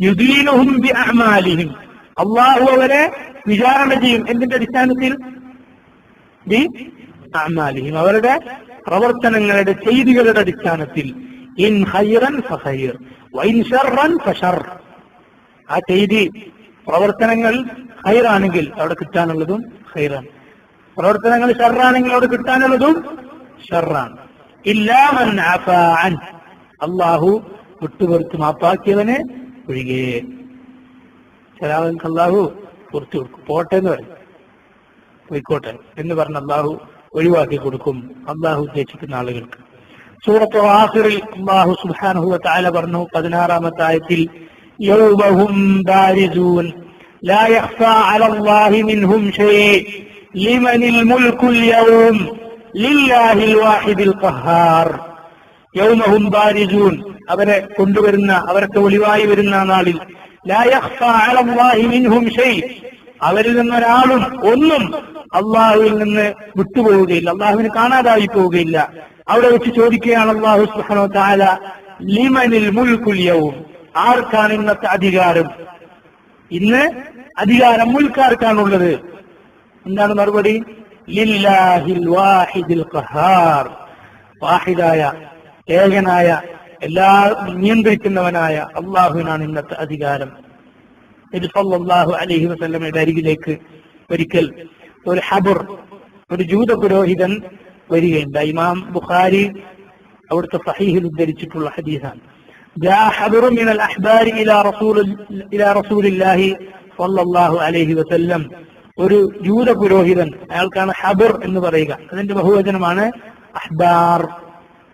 യുദീനുഹും ബിഅഅമാലിഹിം, അള്ളാഹു അവരെ വിചാരണ ചെയ്യും. എന്തിന്റെ അടിസ്ഥാനത്തിൽ? ബിഅഅമാലിഹിം, അവരുടെ പ്രവർത്തനങ്ങളുടെ, ചെയ്തികളുടെ അടിസ്ഥാനത്തിൽ. ഇൻ ഖൈറൻ ഫഖൈർ വഇൻ ശർറൻ ഫശർ. ആ ചെയ്തി, പ്രവർത്തനങ്ങൾ ഖൈറാണെങ്കിൽ അവിടെ കിട്ടാനുള്ളതും ഖൈറാണ്, പ്രവർത്തനങ്ങൾ ഷർറാണെങ്കിൽ അവിടെ കിട്ടാനുള്ളതും ഷർറാണ്. ഇല്ലാ മൻ അഫാ അൻ, അള്ളാഹു വിട്ടുപുറത്ത് മാപ്പാക്കിയവനെ ഒഴികെ. ചില ആളുകൾക്ക് അള്ളാഹു പുറത്തു കൊടുക്കും, പോട്ടെ എന്ന് പറയും, പോയിക്കോട്ടെ എന്ന് പറഞ്ഞ് അള്ളാഹു ഒഴിവാക്കി കൊടുക്കും അള്ളാഹു ഉദ്ദേശിക്കുന്ന ആളുകൾക്ക്. സൂറത്ത് ആഖിറിൽ അല്ലാഹു സുബ്ഹാനഹു വ തആല പറഞ്ഞു 16-ാമത്തെ ആയത്തിൽ, യൗമഹും ബാരിസൂൻ ലാ യഖ്ഫാ അലല്ലാഹി മിൻഹും ഷൈഅ ലിമനിൽ മുൽക്കുൽ യൗം ലില്ലാഹിൽ വാഹിദിൽ ഖഹാർ. യൗമഹും ബാരിസൂൻ, അവരെ കൊണ്ടുവരുന്ന, അവർക്ക് ഒളിവായി വരുന്ന നാളിൽ. ലാ യഖ്ഫാ അലല്ലാഹി മിൻഹും ഷൈഅ, അവരിൽ നിന്നൊരാളും ഒന്നും അള്ളാഹുവിൽ നിന്ന് വിട്ടുപോവുകയില്ല, അള്ളാഹുവിന് കാണാതായി പോവുകയില്ല. അവിടെ വെച്ച് ചോദിക്കുകയാണ് അല്ലാഹു സുബ്ഹാനഹു വ തആല, ലിമനിൽ മുൽക്കുൽ യൗം, ആർക്കാണ് ഇന്നത്തെ അധികാരം? ഇന്ന് അധികാരം മുൽക്കാർക്കാണുള്ളത്? എന്താണ് മറുപടി? ലില്ലാഹിൽ വാഹിദിൽ ഖഹാർ, വാഹിദായ, ഏകനായ, എല്ലാ നിയന്ത്രിക്കുന്നവനായ അള്ളാഹുവിനാണ് ഇന്നത്തെ അധികാരം. നബി സല്ലല്ലാഹു അലൈഹി വസല്ലമയുടെ അരികിലേക്ക് ഒരിക്കൽ ഒരു ഹബർ, ഒരു ജൂത പുരോഹിതൻ വരികയുണ്ടായി. ഇമാം ബുഖാരി അവിടുത്തെ സഹീഹിൽ ഉദ്ധരിച്ചിട്ടുള്ള ഹദീസാണ്. ജാ ഹബറു മിനൽ അഹ്ബാരി ഇലാ റസൂലില്ലാഹി സല്ലല്ലാഹു അലൈഹി വസല്ലം. ഒരു ജൂത പുരോഹിതൻ, അയാൾക്കാണ് ഹബർ എന്ന് പറയുക. അതിന്റെ ബഹുവചനമാണ് അഹ്ബാർ.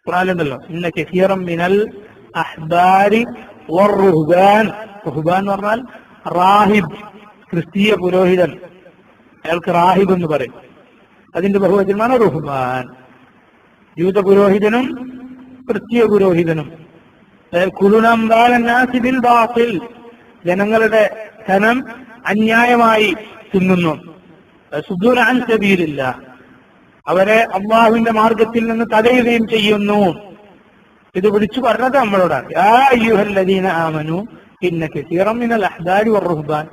ഖുർആനിലുണ്ടല്ലോ, ഇന്ന കസീറൻ മിനൽ അഹ്ബാരി വറുഹ്ബാൻ. റുഹ്ബാൻ എന്ന് പറഞ്ഞാൽ റാഹിബ്, ക്രിസ്തീയ പുരോഹിതൻ, അയാൾക്ക് റാഹിബ് എന്ന് പറയും. അതിന്റെ ബഹുവചനമാണ് റുഹ്ബാൻ. ജൂത പുരോഹിതനും ക്രിസ്തീയ പുരോഹിതനും. ജനങ്ങളുടെ ധനം അന്യായമായി തിന്നുന്നു. സുദൂന അൻ സബീലില്ലാഹ്, അവരെ അള്ളാഹുവിന്റെ മാർഗത്തിൽ നിന്ന് തടയുകയും ചെയ്യുന്നു. ഇത് വിളിച്ചു പറഞ്ഞത് നമ്മളോടാണ്. യാ അയ്യുഹല്ലദീന ആമനു ഇന്ന കസീറൻ മിനൽ അഹ്ബാരി വറുഹ്ബാൻ.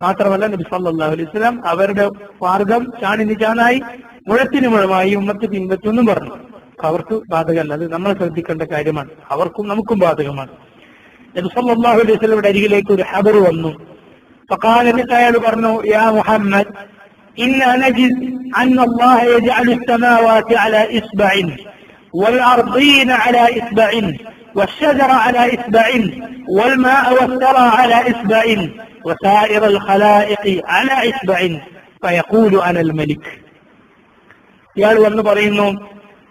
മാത്രമല്ല നബി സല്ലല്ലാഹു അലൈഹി വസല്ലം അവരുടെ മാർഗം ചാണിന് ചാണായി മുഴത്തിന് മുഴമായി ഉമ്മത്ത് പിൻപറ്റുമെന്നും പറഞ്ഞു. അവർക്ക് ബാധകമല്ല, അത് നമ്മൾ ശ്രദ്ധിക്കേണ്ട കാര്യമാണ്. അവർക്കും നമുക്കും ബാധകമാണ്. നബി സല്ലല്ലാഹു അലൈഹി വസല്ലമയുടെ അരികിലേക്ക് ഒരു ഹബർ വന്നു. فقال എന്നിട്ട് അയാൾ പറഞ്ഞു, യാ മുഹമ്മദ്, إنا نجد أن الله يجعل السماوات على إصبع والأرضين على إصبع والشجر على إصبع والماء والثرى على إصبع وسائر الخلائق على إصبع فيقول أنا الملك. ഇയാൾ വന്ന് പറയുന്നു,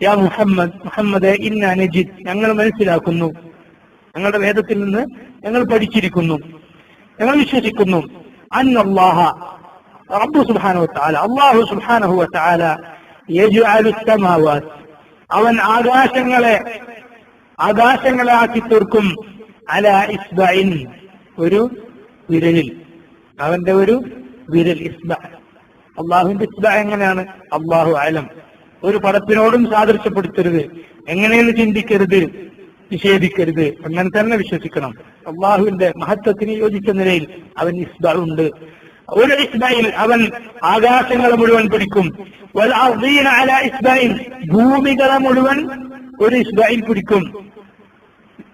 യാ മുഹമ്മദ്, ഇന്നാ നജിദ്, ഞങ്ങൾ മനസ്സിലാക്കുന്നു, ഞങ്ങളുടെ വേദത്തിൽ നിന്ന് ഞങ്ങൾ പഠിച്ചിരിക്കുന്നു, ഞങ്ങൾ വിശ്വസിക്കുന്നു, അന്നല്ലാഹ റബ്ബു സുബ്ഹാനഹു വതആല, അല്ലാഹു സുബ്ഹാനഹു വതആല യജ്അലു السماوات, അവൻ ആകാശങ്ങളെ ആക്കി തീർക്കും, അലാ ഇസ്ബഇൻ, ഒരു വിരലിൽ, അവന്റെ ഒരു വിരൽ. ഇസ്ബ, അള്ളാഹുവിന്റെ ഇസ്ബ എങ്ങനെയാണ്? അല്ലാഹു അലം. ഒരു പടത്തിനോടും സാദൃശ്യപ്പെടുത്തരുത്, എങ്ങനെയെന്ന് ചിന്തിക്കരുത്, നിഷേധിക്കരുത്, അങ്ങനെ തന്നെ വിശ്വസിക്കണം. അള്ളാഹുവിന്റെ മഹത്വത്തിന് യോജിച്ച നിലയിൽ അവൻ ഇസ്ബ ഉണ്ട്. ഒരു ഇസ്ബയിൽ അവൻ ആകാശങ്ങളെ മുഴുവൻ പിടിക്കും. വൽ അർദീന അലാ ഇസ്ബഇൻ, ഭൂമികളെ മുഴുവൻ ഒരു ഇസ്ബയിൽ പിടിക്കും.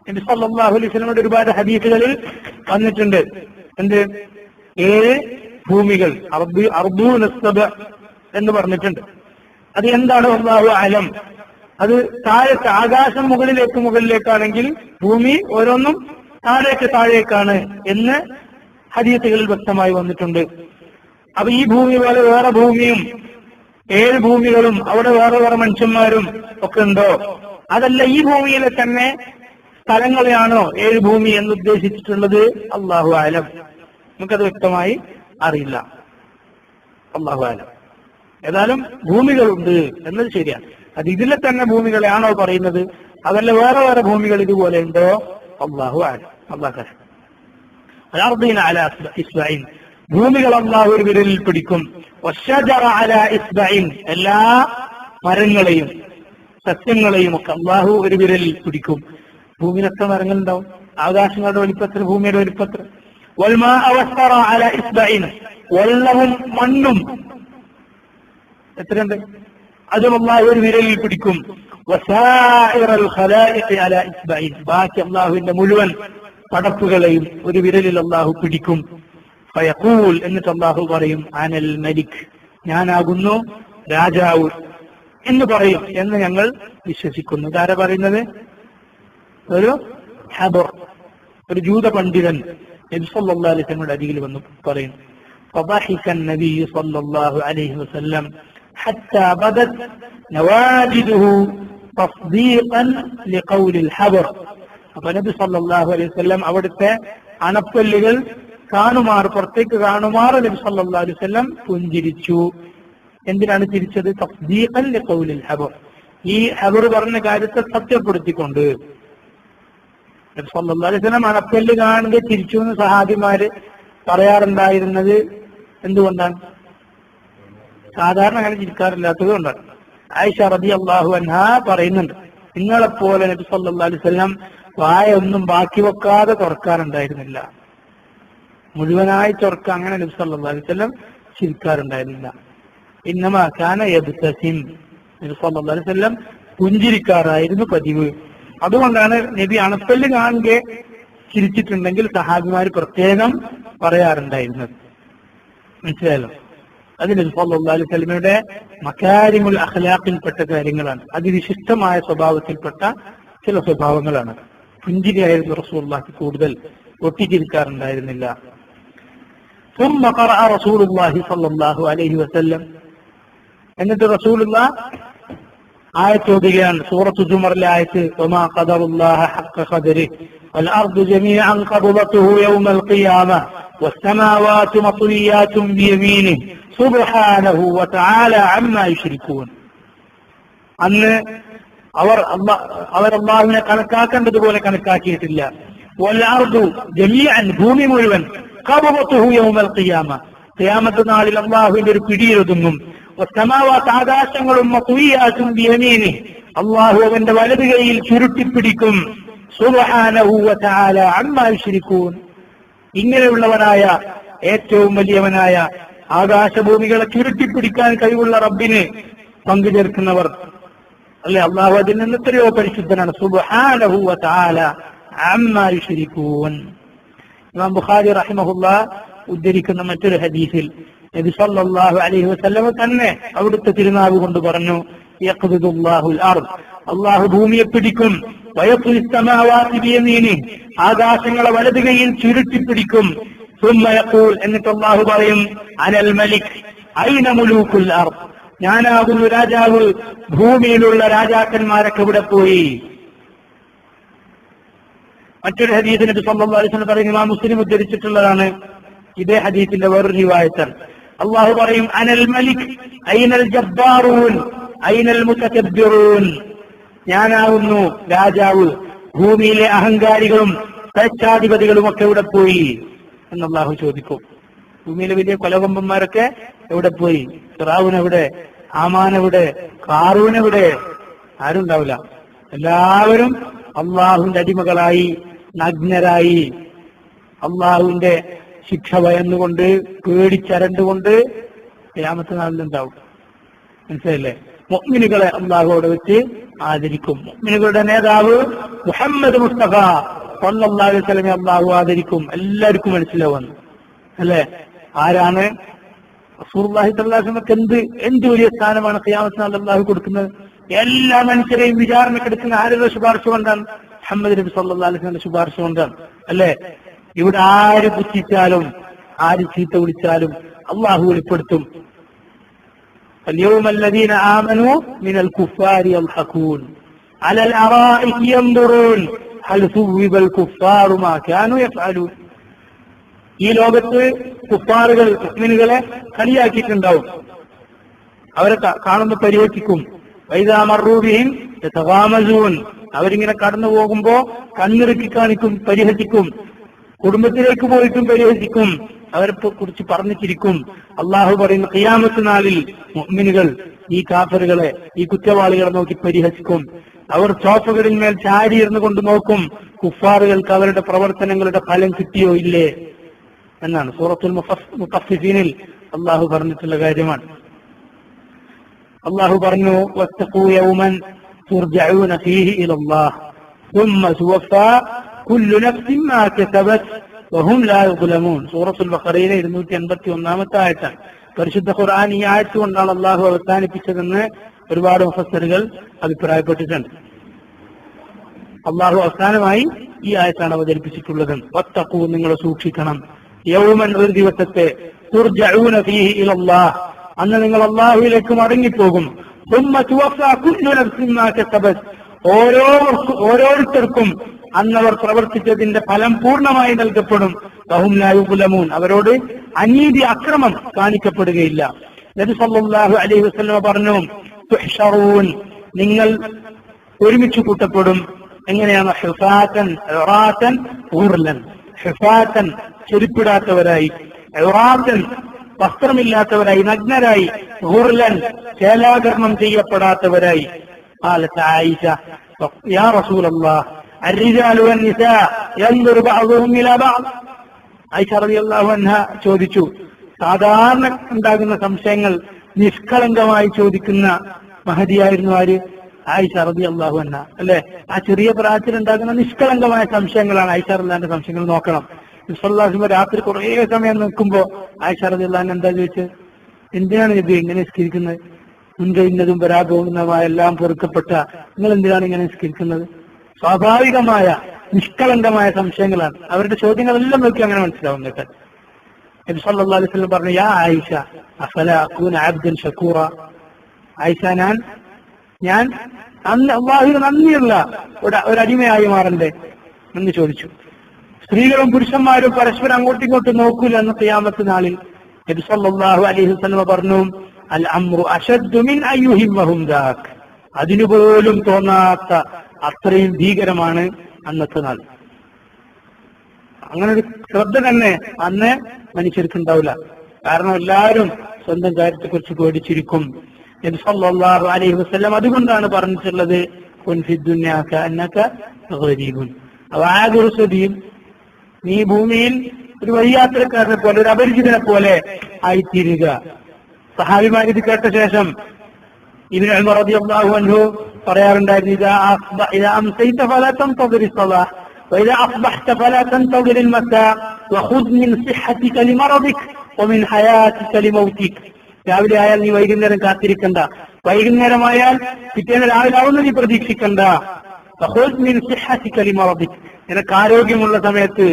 നബി സല്ലല്ലാഹു അലൈഹി വസല്ലമയുടെ ഒരുപാട് ഹദീസുകളിൽ വന്നിട്ടുണ്ട്. എന്ത്? 7 ഭൂമികൾ, അർദൂന സബ എന്ന് പറഞ്ഞിട്ടുണ്ട്. അത് എന്താണ്? അല്ലാഹു അലം. അത് താഴേക്ക്, ആകാശം മുകളിലേക്കാണെങ്കിൽ ഭൂമി ഓരോന്നും താഴേക്കാണ് എന്ന് ഹദീസുകളിൽ വ്യക്തമായി വന്നിട്ടുണ്ട്. അപ്പൊ ഈ ഭൂമി പോലെ വേറെ ഭൂമിയും 7 ഭൂമികളും അവിടെ വേറെ മനുഷ്യന്മാരും ഒക്കെ ഉണ്ടോ? അതല്ല, ഈ ഭൂമിയിലെ തന്നെ സ്ഥലങ്ങളെയാണോ 7 ഭൂമി എന്ന് ഉദ്ദേശിച്ചിട്ടുള്ളത്? അല്ലാഹു അലം. നമുക്കത് വ്യക്തമായി അറിയില്ല. അല്ലാഹു അലം. ഏതായാലും ഭൂമികളുണ്ട് എന്നത് ശരിയാണ്. അത് ഇതിലെ തന്നെ ഭൂമികളെയാണോ പറയുന്നത്, അതല്ല വേറെ ഭൂമികൾ ഇതുപോലെ ഉണ്ടോ? അല്ലാഹു അലം. അല്ലാഹു അർദീന അലാ ഇസ്ബഇൻ, ഭൂമികൾ അല്ലാഹു ഒരു വിരലിൽ പിടിക്കും. വശജറ അലാ ഇസ്ബഇൻ, എല്ലാ മരങ്ങളെയും സസ്യങ്ങളെയും ഒക്കെ അല്ലാഹു ഒരു വിരലിൽ പിടിക്കും. ഭൂമിയിൽ എത്ര മരങ്ങൾ ഉണ്ടാവും? ആകാശങ്ങളുടെ വലിപ്പത്തിൽ, ഭൂമിയുടെ വലിപ്പത്തിൽ. വൽമാഅ വസ്സറ അലാ ഇസ്ബഇൻ, വെള്ളവും മണ്ണും എത്രയുണ്ട്? അതും അല്ലാഹു ഒരു വിരലിൽ പിടിക്കും. വസാഇറൽ ഖലായിഖ അലാ ഇസ്ബഇൻ, ബാക്കി അല്ലാഹുവിന്റെ മുഴുവൻ പടപ്പുകളെയും ഒരു വിരലിൽ അല്ലാഹു പിടിക്കും. ഫയഖൂൽ, എന്നിട്ട് അല്ലാഹു പറയും, അനൽ മലിക്, ഞാനാകുന്നു രാജാവ് എന്ന് പറയും എന്ന് ഞങ്ങൾ വിശ്വസിക്കുന്നു. ഇതാരാ പറയുന്നത്? ഒരു ഹബർ, ഒരു ജൂത പണ്ഡിതൻ നബി സല്ലല്ലാഹു അലൈഹി വസല്ലമയുടെ അരികിൽ വന്ന് പറയും. فضحك النبي صلى الله عليه وسلم حتى بدت نواجذه تصديقا لقول الحبر. അപ്പൊ നബി സല്ലല്ലാഹു അലൈഹി വസല്ലം അവിടുത്തെ അണപ്പല്ലുകൾ പുറത്തേക്ക് കാണുമാർ നബി സല്ലല്ലാഹു അലൈഹി വസല്ലം പുഞ്ചിരിച്ചു. എന്തിനാണ് ചിരിച്ചത്? തസ്ദീഖൻ ലിഖൗലിൽ ഹബർ, ഈ ഹബർ പറഞ്ഞ കാര്യത്തെ സത്യപ്പെടുത്തിക്കൊണ്ട്. നബി സല്ലല്ലാഹു അലൈഹി വസല്ലം അണപ്പല്ല് കാണുക ചിരിച്ചു എന്ന് സഹാബിമാര് പറയാറുണ്ടായിരുന്നത് എന്തുകൊണ്ടാണ്? സാധാരണ അങ്ങനെ ചിരിക്കാറില്ലാത്തത് കൊണ്ടാണ്. ആയിഷ റളിയല്ലാഹു അൻഹാ പറയുന്നുണ്ട്, നിങ്ങളെപ്പോലെ നബി സല്ലല്ലാഹു അലൈഹി വസല്ലം വായ ഒന്നും ബാക്കി വെക്കാതെ തുറക്കാറുണ്ടായിരുന്നില്ല, മുഴുവനായി തുറക്കുക, അങ്ങനെ നബി സല്ലല്ലാഹു അലൈഹി വസല്ലം ചിരിക്കാറുണ്ടായിരുന്നില്ല. ഇന്നമാ കാന യബ്തസിം, നബി സല്ലല്ലാഹു അലൈഹി വസല്ലം പുഞ്ചിരിക്കാറായിരുന്നു പതിവ്. അതുകൊണ്ടാണ് നബി അണപ്പല്ല് കാണുക ചിരിച്ചിട്ടുണ്ടെങ്കിൽ സഹാബിമാർ പ്രത്യേകം പറയാറുണ്ടായിരുന്നത്. മനസ്സിലായല്ലോ? അത് നബി സല്ലല്ലാഹു അലൈഹി വസല്ലമയുടെ മകാരിമുൽ അഖ്ലാഖിൽപ്പെട്ട കാര്യങ്ങളാണ്, അതിവിശിഷ്ടമായ സ്വഭാവത്തിൽപ്പെട്ട ചില സ്വഭാവങ്ങളാണ്. പുഞ്ചിരിയായിരുന്നു റസൂലുള്ളാഹി കൂടുതൽ, ഒട്ടിച്ചിരിക്കാറുണ്ടായിരുന്നില്ല. ثم قرأ رسول الله صلى الله عليه وسلم, എന്നിട്ട് റസൂലുള്ളാഹി ആയത്ത് ഓതുകയാണ്, സൂറത്തു ജുമറിലെ ആയത്ത്, വമാ ഖദറുല്ലാഹ ഹഖ്ക ഖദരിഹി വൽ അർദു ജമീഅൻ ഖബളതുഹു യൗമൽ ഖിയാമ വസ്സമാവാതു മത്വിയാതുൻ ബിയമീനിഹി സുബ്ഹാനഹു വതആല അമ്മാ യുശ്രികൂൻ. അന്ന് അവർ അല്ലാഹുവിനെ കണക്കാക്കേണ്ടതുപോലെ കണക്കാക്കിയിട്ടില്ല. വൽ അർദു ജമീഅൻ, ഭൂമി മുഴുവൻ, ഖബളതുഹു യൗമൽ ഖിയാമ, ഖിയാമത്ത് നാളിൽ അല്ലാഹുവിന്റെ ഒരു പിടിയിലൊതുങ്ങും. വസ്സമാവാത്ത്, ആകാശങ്ങളും, മത്വിയാതുൻ ബിയമീനിഹി, അല്ലാഹു അവന്റെ വലതു കൈയിൽ ചുരുട്ടിപ്പിടിക്കും. സുബ്ഹാനഹു വതആല അമ്മാ യുശ്രികൂൻ. ഇങ്ങനെയുള്ളവനായ ഏറ്റവും വലിയവനായ ആകാശഭൂമികളെ ചുരുട്ടിപ്പിടിക്കാൻ കഴിവുള്ള റബ്ബിന് പങ്കുചേർക്കുന്നവർ അല്ലെ, അള്ളാഹു അതിൽ നിന്ന് എത്രയോ പരിശുദ്ധനാണ്. സുബ്ഹാനഹു വ തആല അമ്മാ യുശ്രികൂൻ. ഇമാം ബുഖാരി റഹിമഹുല്ലാഹ് ഉദ്ധരിക്കുന്ന മറ്റൊരു ഹദീസിൽ നബി സല്ലല്ലാഹു അലൈഹി വസല്ലം തന്നെ അവിടുത്തെ തിരുനാവ് കൊണ്ട് പറഞ്ഞു, യഖ്ബിദുല്ലാഹുൽ അർദ്, അള്ളാഹു ഭൂമിയെ പിടിക്കും, വയഖ്ബിദുസ് സമാവാതി ബിയമീനിഹി, ആകാശങ്ങളെ വലതു കൈയിൽ ചുരുട്ടിപ്പിടിക്കും, സുമ്മ യഖൂൽ, എന്നിട്ട് അള്ളാഹു പറയും, അനൽ മലിക് ഐന മുലൂകുൽ അർദ്, ഞാനാകുന്നു രാജാവ്, ഭൂമിയിലുള്ള രാജാക്കന്മാരൊക്കെ ഇവിടെ പോയി. മറ്റൊരു ഹദീസ് നബി സല്ലല്ലാഹു അലൈഹി വസല്ലം പറയുന്ന ഇമാം മുസ്ലിം ഉദ്ധരിച്ചിട്ടുള്ളതാണ്. ഇതേ ഹദീസിന്റെ വേറൊരു റിവായത്താണ്. അള്ളാഹു പറയും, അനൽ മലിക് ഐനൽ ജബ്ബാറൂൻ ഐനൽ മുതകബ്ബിറൂൻ, ഞാനാകുന്നു രാജാവ്, ഭൂമിയിലെ അഹങ്കാരികളും സ്വേച്ഛാധിപതികളും ഒക്കെ എവിടെ പോയി എന്ന് അള്ളാഹു ചോദിക്കും. ഭൂമിയിലെ വലിയ കൊലകൊമ്പന്മാരൊക്കെ എവിടെ പോയി? ഫിറഔൻ എവിടെ? ഹാമാൻ എവിടെ? ഖാറൂൻ എവിടെ? ആരും ഉണ്ടാവില്ല. എല്ലാവരും അള്ളാഹുവിന്റെ അടിമകളായി, നഗ്നരായി, അള്ളാഹുവിന്റെ ശിക്ഷ ഭയന്നുകൊണ്ട്, പേടിച്ചരണ്ടുകൊണ്ട് ഖിയാമത്ത് നാളിലുണ്ടാവും. മനസ്സിലല്ലേ? മുഅ്മിനുകളെ അള്ളാഹു അവിടെ വെച്ച് ആദരിക്കും. മുഅ്മിനുകളുടെ നേതാവ് മുഹമ്മദ് മുസ്തഫ സല്ലല്ലാഹു അലൈഹി വസല്ലമയെ അള്ളാഹു ആദരിക്കും. എല്ലാവർക്കും മനസ്സിലാവുന്നു അല്ലെ? ആരാണ്? റസൂലുള്ളാഹി സ്വല്ലല്ലാഹു അലൈഹി വസല്ലമക്ക് എന്ത് വലിയ സ്ഥാനമാണ് ഖിയാമത്ത് നാളിൽ അള്ളാഹു കൊടുക്കുന്നത്. എല്ലാ മനുഷ്യരെയും വിചാരണക്കെടുക്കുന്ന ആരുടെ ശുപാർശ കൊണ്ടാണ്? മുഹമ്മദ് നബി സല്ലല്ലാഹു അലൈഹി വസല്ലമയുടെ ശുപാർശ കൊണ്ടാണ് അല്ലെ? ഇവിടെ ആര് പുച്ഛിച്ചാലും, ആര് ചീത്ത വിളിച്ചാലും അള്ളാഹു വെളിപ്പെടുത്തും. اليوم الذين آمنوا من الكفار يضحكون على الأرائك ينظرون هل ثوب الكفار ما كانوا يفعلون. ഈ ലോകത്ത് കുഫാറുകൾ മുഅ്മിനുകളെ കളിയാക്കിയിട്ടുണ്ടാവും. അവരെ കാണുമ്പോൾ പരിഹസിക്കും. വൈദാ മർറൂ ബിഹിം യതഗാമസൂൻ, അവരിങ്ങനെ കടന്നു പോകുമ്പോ കണ്ണിറുക്കി കാണിക്കും, പരിഹസിക്കും. കുടുംബത്തിലേക്ക് പോയിട്ടും പരിഹസിക്കും, അവരെ കുറിച്ച് പറഞ്ഞിരിക്കും. അള്ളാഹു പറയുന്ന ഖിയാമത്ത് നാളിൽ മുഅ്മിനുകൾ ഈ കാഫറുകളെ, ഈ കുറ്റവാളികളെ നോക്കി പരിഹസിക്കും. അവർ സോഫകളിന്മേൽ ചാരിയിരുന്ന് കൊണ്ട് നോക്കും, കുഫാറുകൾക്ക് അവരുടെ പ്രവർത്തനങ്ങളുടെ ഫലം കിട്ടിയോ ഇല്ലേ എന്നാണ് സൂറത്തുൽ മുത്തഫിഫീനിൽ അള്ളാഹു പറഞ്ഞിട്ടുള്ള കാര്യമാണ്. അള്ളാഹു പറഞ്ഞു, വത്തഖൂ യൗമൻ തുർജഊന ഫീഹി ഇലല്ലാഹ് ثم توفى كل نفس ما كسبت وهم لا يظلمون. സൂറത്തുൽ ബഖറയിലെ 281-ാമത്തെ ആയത്താണ്. പരിശുദ്ധ ഖുർആൻ ഈ ആയത്ത് കൊണ്ടാണ് അള്ളാഹു അവസാനിപ്പിച്ചതെന്ന് ഒരുപാട് മുഫസ്സിറുകൾ അഭിപ്രായപ്പെട്ടിട്ടുണ്ട്. അള്ളാഹു അവസാനമായി ഈ ആയത്താണ് അവതരിപ്പിച്ചിട്ടുള്ളത്. വത്തഖൂ, നിങ്ങൾ സൂക്ഷിക്കണം, യൗമൻ, ഒരു ദിവസത്തെ, തുർജഊന ഫീഹി ഇലല്ലാഹ്, അന്ന് നിങ്ങൾ അള്ളാഹുവിലേക്ക് മടങ്ങിപ്പോകും. ثم توفى كل نفس ما كسبت, ഓരോരുത്തർക്കും അന്നവർ പ്രവർത്തിച്ചതിന്റെ ഫലം പൂർണ്ണമായി നൽകപ്പെടും. വഹും ലാ യുദ്ലമൂൻ, അവരോട് അനീതി, അക്രമം കാണിക്കപ്പെടുകയില്ല. നബി സല്ലല്ലാഹു അലൈഹി വസല്ലം പറഞ്ഞു, തുഹ്ശറൂൻ, നിങ്ങൾ ഒരുമിച്ച് കൂട്ടപ്പെടും. എങ്ങനെയാണ്? ഹുഫാതൻ ഉറാതൻ ഗുർലൻ. ഹുഫാതൻ, ചെരുപ്പിടാത്തവരായി, ഉറാതൻ, വസ്ത്രമില്ലാത്തവരായി, നഗ്നരായി, ഗുർലൻ, ചേലാകരണം ചെയ്യപ്പെടാത്തവരായി. قالت عائشة يا رسول الله الرجال والنساء ينظر بعضهم إلى بعض. ആയിഷ റളിയല്ലാഹു അൻഹ ചോദിച്ചു, സാധാരണ ഉണ്ടാകുന്ന സംശയങ്ങൾ നിഷ്കളങ്കമായി ചോദിക്കുന്ന മഹദിയായിരുന്നു ആര്? ആയിഷ റളിയല്ലാഹു അൻഹ അല്ലെ? ആ ചെറിയ പ്രായത്തിൽ ഉണ്ടാകുന്ന നിഷ്കളങ്കമായ സംശയങ്ങളാണ് ആയിഷ റളിയല്ലാഹു സംശയങ്ങൾ. നോക്കണം, നബി രാത്രി കുറേ സമയം നിൽക്കുമ്പോ ആയിഷ റളിയല്ലാഹു അൻഹ എന്താ ചോദിച്ചത്? എന്തിനാണ് ഇത് ഇങ്ങനെ നിസ്കരിക്കുന്നത്? മുൻകഴിഞ്ഞതും വരാപോകുന്നതുമായ എല്ലാം പൊറുക്കപ്പെട്ട നിങ്ങൾ എന്തിനാണ് ഇങ്ങനെ നിസ്കരിക്കുന്നത്? സ്വാഭാവികമായ നിഷ്കളങ്കമായ സംശയങ്ങളാണ്. അവരുടെ ചോദ്യങ്ങളെല്ലാം നോക്കി അങ്ങനെ മനസ്സിലാവും. നബി സല്ലല്ലാഹു അലൈഹി വസല്ലം പറഞ്ഞു, യാ ആയിഷ അഫലാ അകൂന അബ്ദൻ ശകൂറ. ആയിഷ, ഞാൻ അല്ലാഹുവിന് നന്ദിയുള്ള ഒരു അടിമയായി മാറണ്ടേ എന്ന് ചോദിച്ചു. സ്ത്രീകളും പുരുഷന്മാരും പരസ്പരം അങ്ങോട്ടും ഇങ്ങോട്ടും നോക്കൂല എന്ന ഖിയാമത്ത് നാളിൽ നബി സല്ലല്ലാഹു അലൈഹി വസല്ലം പറഞ്ഞു, അൽ അംറു അശദ്ദു മിൻ അൻ യുഹിമ്മഹും ദാക്. അതിനുപോലും തോന്നാത്ത അത്രയും ഭീകരമാണ് അന്നത്തെ നാൾ. അങ്ങനെ ഒരു ശ്രദ്ധ തന്നെ അന്ന് മനുഷ്യർക്ക് ഉണ്ടാവില്ല. കാരണം എല്ലാവരും സ്വന്തം കാര്യത്തെക്കുറിച്ച് പേടിച്ചിരിക്കും. നബി സല്ലല്ലാഹു അലൈഹി വസല്ലം അതുകൊണ്ടാണ് പറഞ്ഞിട്ടുള്ളത്, കുൻ ഫിദ്ദുന്യാ കഅന്നക ഗരീബുൻ. നീ ഭൂമിയിൽ ഒരു വഴിയാത്രക്കാരനെ പോലെ, ഒരു അപരിചിതനെ പോലെ ആയിത്തീരുക. സഹാബിമാർ ഇത് കേട്ട ശേഷം ഇബ്നു ഉമർ റളിയല്ലാഹു അൻഹു പറയാറുണ്ടായിരുന്നു, ഇദാ അംസൈത ഫലാ തൻതദിർ الصلاة وإذا أصبحت فلا تنتظر المساء وخذ من صحتك لمرضك ومن حياتك لموتك. രാവിലെ ആയാൽ നീ വൈകുന്നേരം കാത്തിരിക്കണ്ട, വൈകുന്നേരമായാൽ പിറ്റേന്ന് രാവിലെ ആവുന്ന നീ പ്രതീക്ഷിക്കണ്ട. നിനക്ക് ആരോഗ്യമുള്ള സമയത്ത്,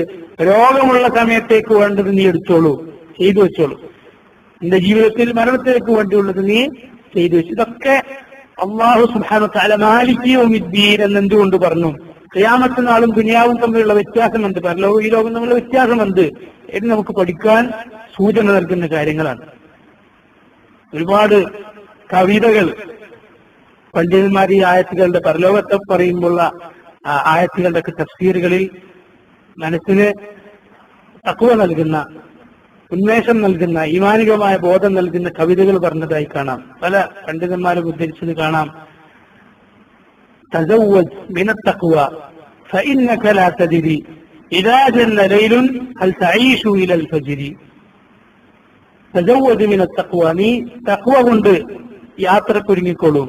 രോഗമുള്ള സമയത്തേക്ക് വേണ്ടത് നീ എടുത്തോളൂ, ചെയ്തു വെച്ചോളൂ. നിന്റെ ജീവിതത്തിൽ മരണത്തിലേക്ക് വേണ്ടിയുള്ളത് നീ ചെയ്തു വെച്ചു. ഇതൊക്കെ അല്ലാഹു സുബ്ഹാനഹു വ തആല മാലിക് യൗമിദ്ദീൻ എന്നെന്തുകൊണ്ട് പറഞ്ഞു? ഖിയാമത്ത് നാളും ദുനിയാവും തമ്മിലുള്ള വ്യത്യാസമുണ്ട്, പരലോകം ഈ ലോകം തമ്മിലുള്ള വ്യത്യാസമുണ്ട് എന്ന് നമുക്ക് പഠിക്കാൻ സൂചന നൽകുന്ന കാര്യങ്ങളാണ്. ഒരുപാട് കവിതകൾ പണ്ഡിതന്മാർ ഈ ആയത്തുകളുടെ പരലോകത്തെ പറയുമ്പോഴുള്ള ആയത്തുകളുടെ ഒക്കെ തഫ്സീറുകളിൽ മനസ്സിന് തഖ്വ നൽകുന്ന, ഉന്മേഷം നൽകുന്ന, ഈമാനികമായ ബോധം നൽകുന്ന കവിതകൾ പറഞ്ഞതായി കാണാം. പല പണ്ഡിതന്മാരും ഉദ്ധരിച്ചത് കാണാം. തസവ്വജ് മിനത് തഖ്വ ഫഇന്നക ലാ തദ്രി ഇദാ ജന്ന ലൈലുൻ ഹൽ തഈഷു ഇലൽ ഫജ്രി. തസവ്വജ് മിനത് തഖ്വ, നീ തഖ്വ കൊണ്ട് യാത്രക്കൊരുങ്ങിക്കോളൂ.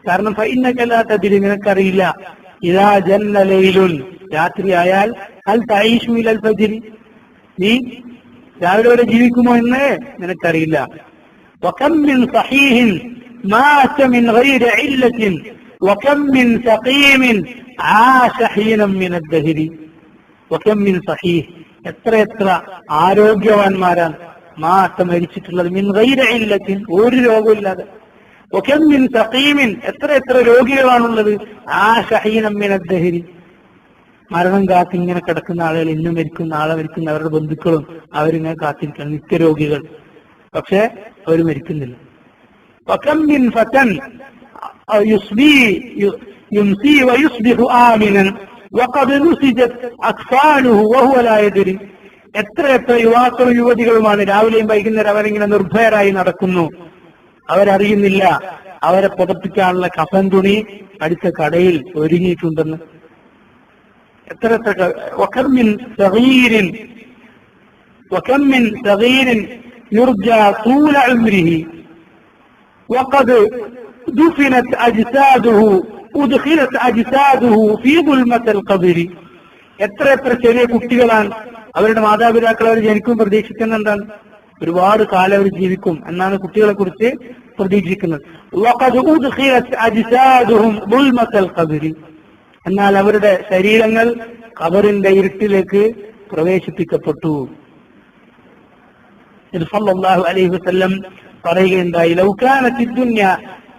കാരണം ഫഇന്നക ലാ തദ്രി, നിനക്കറിയില്ല, ഇദാ ജന്ന ലൈലുൻ, രാത്രിയായാൽ ഹൽ തഈഷു ഇലൽ ഫജ്രി, നീ രാവിലെ വരെ ജീവിക്കുമോ എന്ന് നിനക്കറിയില്ല. വകം മിൻ സഹീഹിൻ മാത മിൻ ഗൈരി ഇല്ലത്തിൻ വകം മിൻ സഖീമിൻ ആശ ഹീനം മിൻ അദ്ദഹരി. വകം മിൻ സഹീഹ്, എത്ര ആരോഗ്യവാന്മാരാണ് മാത മരിച്ചിട്ടുള്ളത്, മിൻ ഗൈരി ഇല്ലത്തിൻ, ഒരു രോഗമില്ലാതെ. വകം മിൻ സഖീമിൻ, എത്ര രോഗികളാണുള്ളത്, ആശ ഹീനം മിൻ അദ്ദഹരി, മരണം കാത്തിങ്ങനെ കിടക്കുന്ന ആളുകൾ, ഇന്നും മരിക്കുന്ന, നാളെ മരിക്കുന്ന അവരുടെ ബന്ധുക്കളും അവരിങ്ങനെ കാത്തിരിക്കണം, നിത്യരോഗികൾ. പക്ഷെ അവർ മരിക്കുന്നില്ല. വകം മിൻ ഫതൻ യുംസി വയുസ്ബിഹു ആമിനൻ വഖദ് നുസിജത് അക്ഫാനുഹു വഹുവ ലാ യദ്രി. എത്ര യുവാക്കളും യുവതികളുമാണ് രാവിലെയും വൈകുന്നേരം അവരിങ്ങനെ നിർഭയരായി നടക്കുന്നു, അവരറിയുന്നില്ല അവരെ പുതപ്പിക്കാനുള്ള കഫൻ തുണി അടുത്ത കടയിൽ ഒരുങ്ങിയിട്ടുണ്ടെന്ന്. എത്ര وكم من صغير يرجى طول عمره وقد دفنت أدخلت أجساده في ظلمة القبر. എത്ര ചെറിയ കുട്ടികളാണ്, അവരുടെ മാതാപിതാക്കൾ അവർ ജനിക്കും പ്രതീക്ഷിക്കുന്നുണ്ടാണ്, ഒരുപാട് കാലം അവർ ജീവിക്കും എന്നാണ് കുട്ടികളെ കുറിച്ച് പ്രതീക്ഷിക്കുന്നത്. وقد أدخلت أجسادهم ظلمة القبر, എന്നാൽ അവരുടെ ശരീരങ്ങൾ ഖബറിന്റെ ഇരുട്ടിലേക്ക് പ്രവേശിപ്പിക്കപ്പെട്ടു. സല്ലല്ലാഹു അലൈഹി വസല്ലം പറയുകയുണ്ടായി, ലൗ കാനത്ത് ദുനിയ